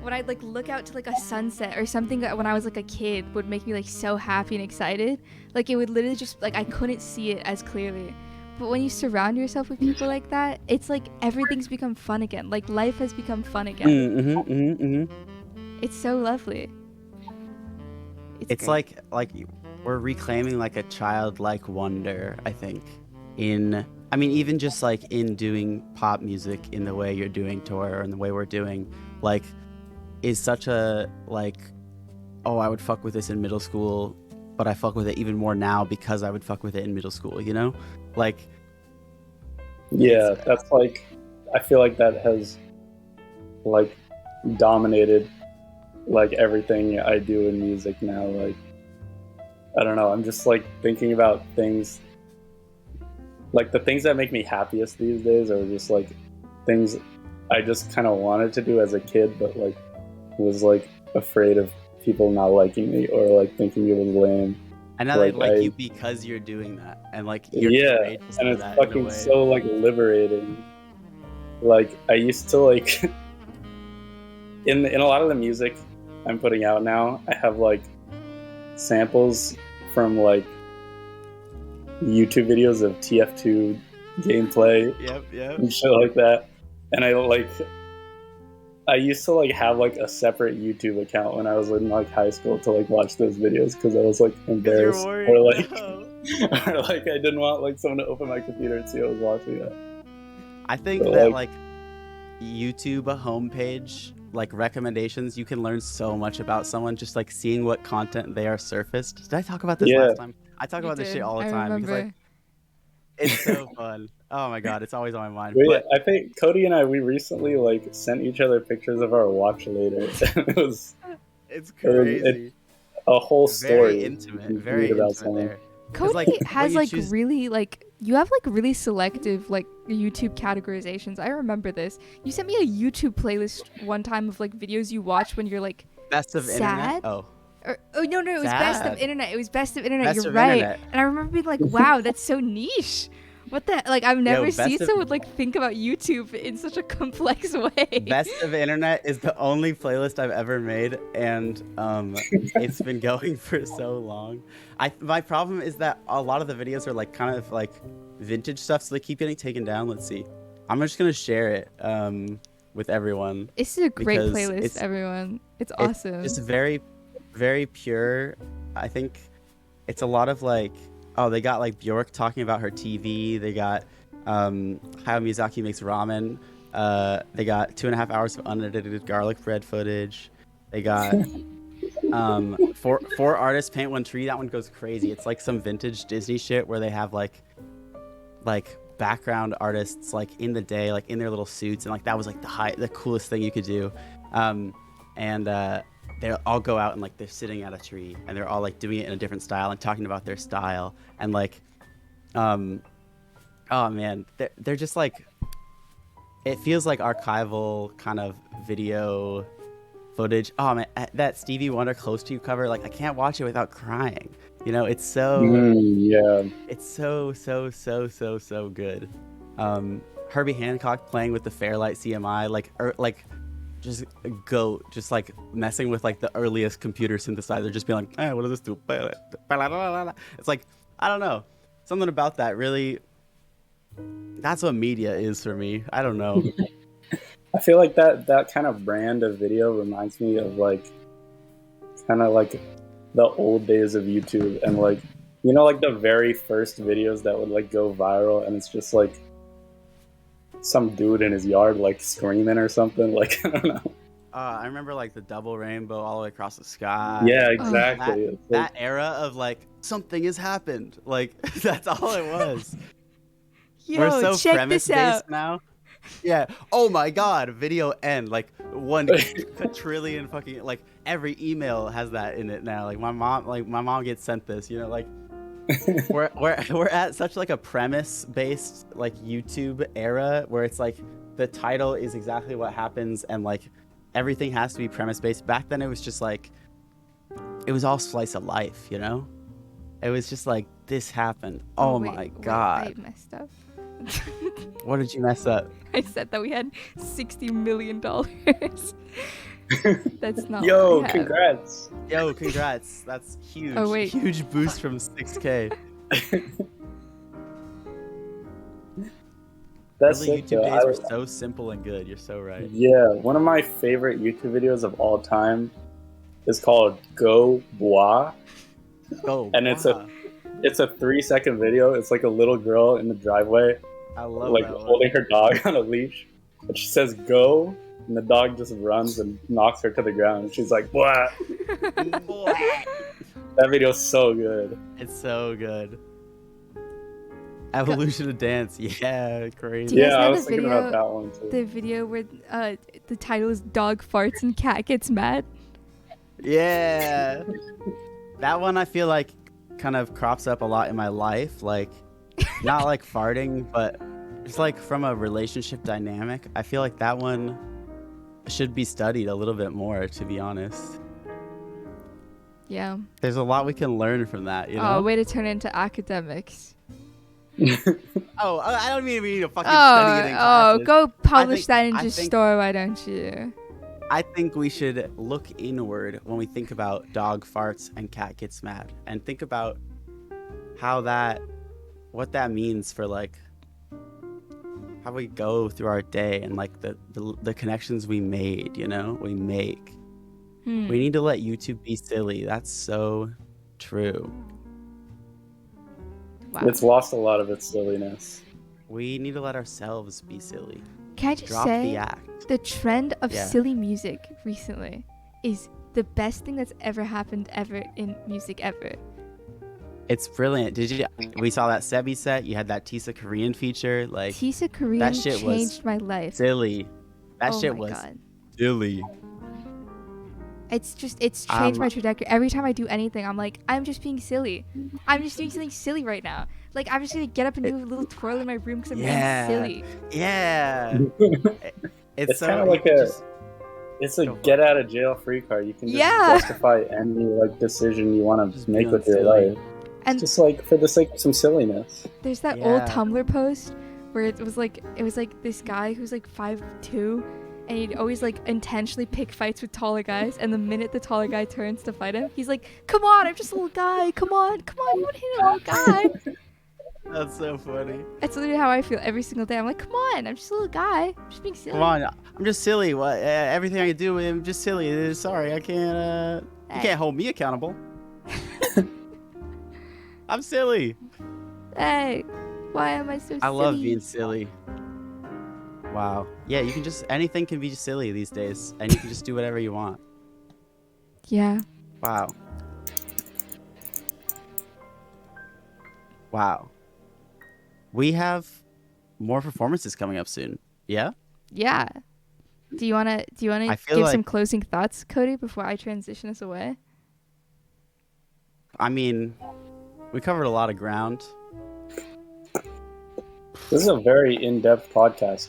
when I'd like look out to like a sunset or something that when I was like a kid would make me like so happy and excited. Like it would literally just like I couldn't see it as clearly. But when you surround yourself with people like that, it's like everything's become fun again. Like life has become fun again. It's so lovely. It's great. like we're reclaiming like a childlike wonder, I think. I mean, even just like in doing pop music in the way you're doing torr or in the way we're doing, like, is such a like, oh, I would fuck with this in middle school, but I fuck with it even more now because I would fuck with it in middle school, you know? Like, yeah, that's like, I feel like that has like dominated like everything I do in music now. Like, I don't know, I'm just like thinking about things, like the things that make me happiest these days are just like things I just kind of wanted to do as a kid, but like was like afraid of people not liking me or like thinking it was lame. and now they like you because you're doing that, and like you're courageous and to it's that in a fucking way. so like liberating. Like I used to like in a lot of the music I'm putting out now, I have like samples from like YouTube videos of TF2 gameplay Yep. and shit like that. And I used to like have like a separate YouTube account when I was in like high school to like watch those videos because I was like embarrassed or like or like I didn't want like someone to open my computer and see I was watching that. I think So, that like YouTube homepage, like recommendations, you can learn so much about someone just like seeing what content they are surfaced. Did I talk about this last time? I talk about this shit all the time because like it's so fun. Oh my god, it's always on my mind. But I think Cody and we recently like sent each other pictures of our watch later. it's crazy. A whole story. Very intimate there. Cody has like really like you have like really selective like YouTube categorizations. I remember this. You sent me a YouTube playlist one time of like videos you watch when you're like best of sad. Internet. Oh no, it was best of internet. It was best of internet. Best you're of right. Internet. And I remember being like, wow, that's so niche. What the like? I've never seen someone like think about YouTube in such a complex way. Best of Internet is the only playlist I've ever made, and it's been going for so long. My problem is that a lot of the videos are like kind of like vintage stuff, so they keep getting taken down. Let's see. I'm just gonna share it with everyone. This is a great playlist, everyone. It's awesome. It's very, very pure. I think it's a lot of like. Oh, they got like Bjork talking about her TV. They got Hayao Miyazaki makes ramen. They got 2.5 hours of unedited garlic bread footage. They got four artists paint one tree. That one goes crazy. It's like some vintage Disney shit where they have like background artists like in the day, like in their little suits, and like that was like the coolest thing you could do. They all go out and like they're sitting at a tree and they're all like doing it in a different style and talking about their style and like oh man, they're just like, it feels like archival kind of video footage. Oh man, that Stevie Wonder Close to You cover, like I can't watch it without crying, you know. It's so it's so good. Herbie Hancock playing with the Fairlight CMI, like just goat, just like messing with like the earliest computer synthesizer, just being like, hey, what does this do? It's like, I don't know, something about that really, that's what media is for me. I don't know. I feel like that kind of brand of video reminds me of like kind of like the old days of YouTube, and like, you know, like the very first videos that would like go viral, and it's just like some dude in his yard like screaming or something, like I don't know. I remember like the double rainbow all the way across the sky. Yeah, exactly. That era of like something has happened, like that's all it was. Yo, we're so check premise this out. based now. Yeah. Oh my god, video end like 1 trillion fucking, like every email has that in it now. Like my mom gets sent this, you know, like we're at such like a premise based like YouTube era where it's like the title is exactly what happens and like everything has to be premise based. Back then it was just like, it was all slice of life, you know. It was just like, this happened. My god. I messed up. What did you mess up? I said that we had $60 million. That's not Yo, what I have. congrats. Yo, congrats. That's huge. Oh, wait. Huge boost from 6K. That's Early sick, YouTube though. days were so simple and good. You're so right. Yeah, one of my favorite YouTube videos of all time is called Go Bois. Go. And it's wow. It's a 3-second video. It's like a little girl in the driveway, I love like that one. holding her dog on a leash. And she says go, and the dog just runs and knocks her to the ground. And she's like, what? That video's so good. It's so good. Evolution of dance. Yeah, crazy. Do you guys Yeah, know I the was thinking video- about that one too. The video where the title is Dog Farts and Cat Gets Mad. Yeah. That one I feel like kind of crops up a lot in my life. Like, not like farting, but it's like from a relationship dynamic. I feel like that one should be studied a little bit more, to be honest. Yeah. There's a lot we can learn from that, you know? Oh, way to turn it into academics. Oh, I don't mean we need to fucking study it in classes. Go publish that in I your think- store, why don't you? I think we should look inward when we think about dog farts and cat gets mad, and think about what that means for like how we go through our day and like the connections we made, you know, we make. We need to let YouTube be silly. That's so true. Wow. It's lost a lot of its silliness. We need to let ourselves be silly. Can I just Drop say the act. the trend of Yeah. silly music recently is the best thing that's ever happened ever in music ever. It's brilliant. We saw that Sebi set. You had that Tisa Korean feature. Like, Tisa Korean shit was changed my life. silly. That Oh shit my was God. silly. It's changed my trajectory. Every time I do anything, I'm like, I'm just being silly. I'm just doing something silly right now. Like, I'm just gonna get up and do a little twirl in my room because I'm Yeah. being silly. Yeah. It's so, kind of like you a just- it's a Go for get out of jail free card. You can just Yeah. justify any like decision you want Just to make being with your silly. life. And Just like for the sake of some silliness. there's that old Yeah. Tumblr post where it was like this guy who's like 5'2", and he'd always like intentionally pick fights with taller guys, and the minute the taller guy turns to fight him, he's like, come on, I'm just a little guy, come on, you wanna hit a little guy? That's so funny. That's literally how I feel every single day. I'm like, come on, I'm just a little guy, I'm just being silly. Come on, I'm just silly. What? Everything I do, I'm just silly. Sorry, I can't. You Hey. can't hold me accountable. I'm silly. Hey, why am I so silly? I love being silly. Wow. Yeah, you can just anything can be silly these days, and you can just do whatever you want. Yeah. Wow. Wow. We have more performances coming up soon. Yeah? Yeah. Do you wanna I give feel some like- closing thoughts, Cody, before I transition us away? I mean, we covered a lot of ground. This is a very in-depth podcast.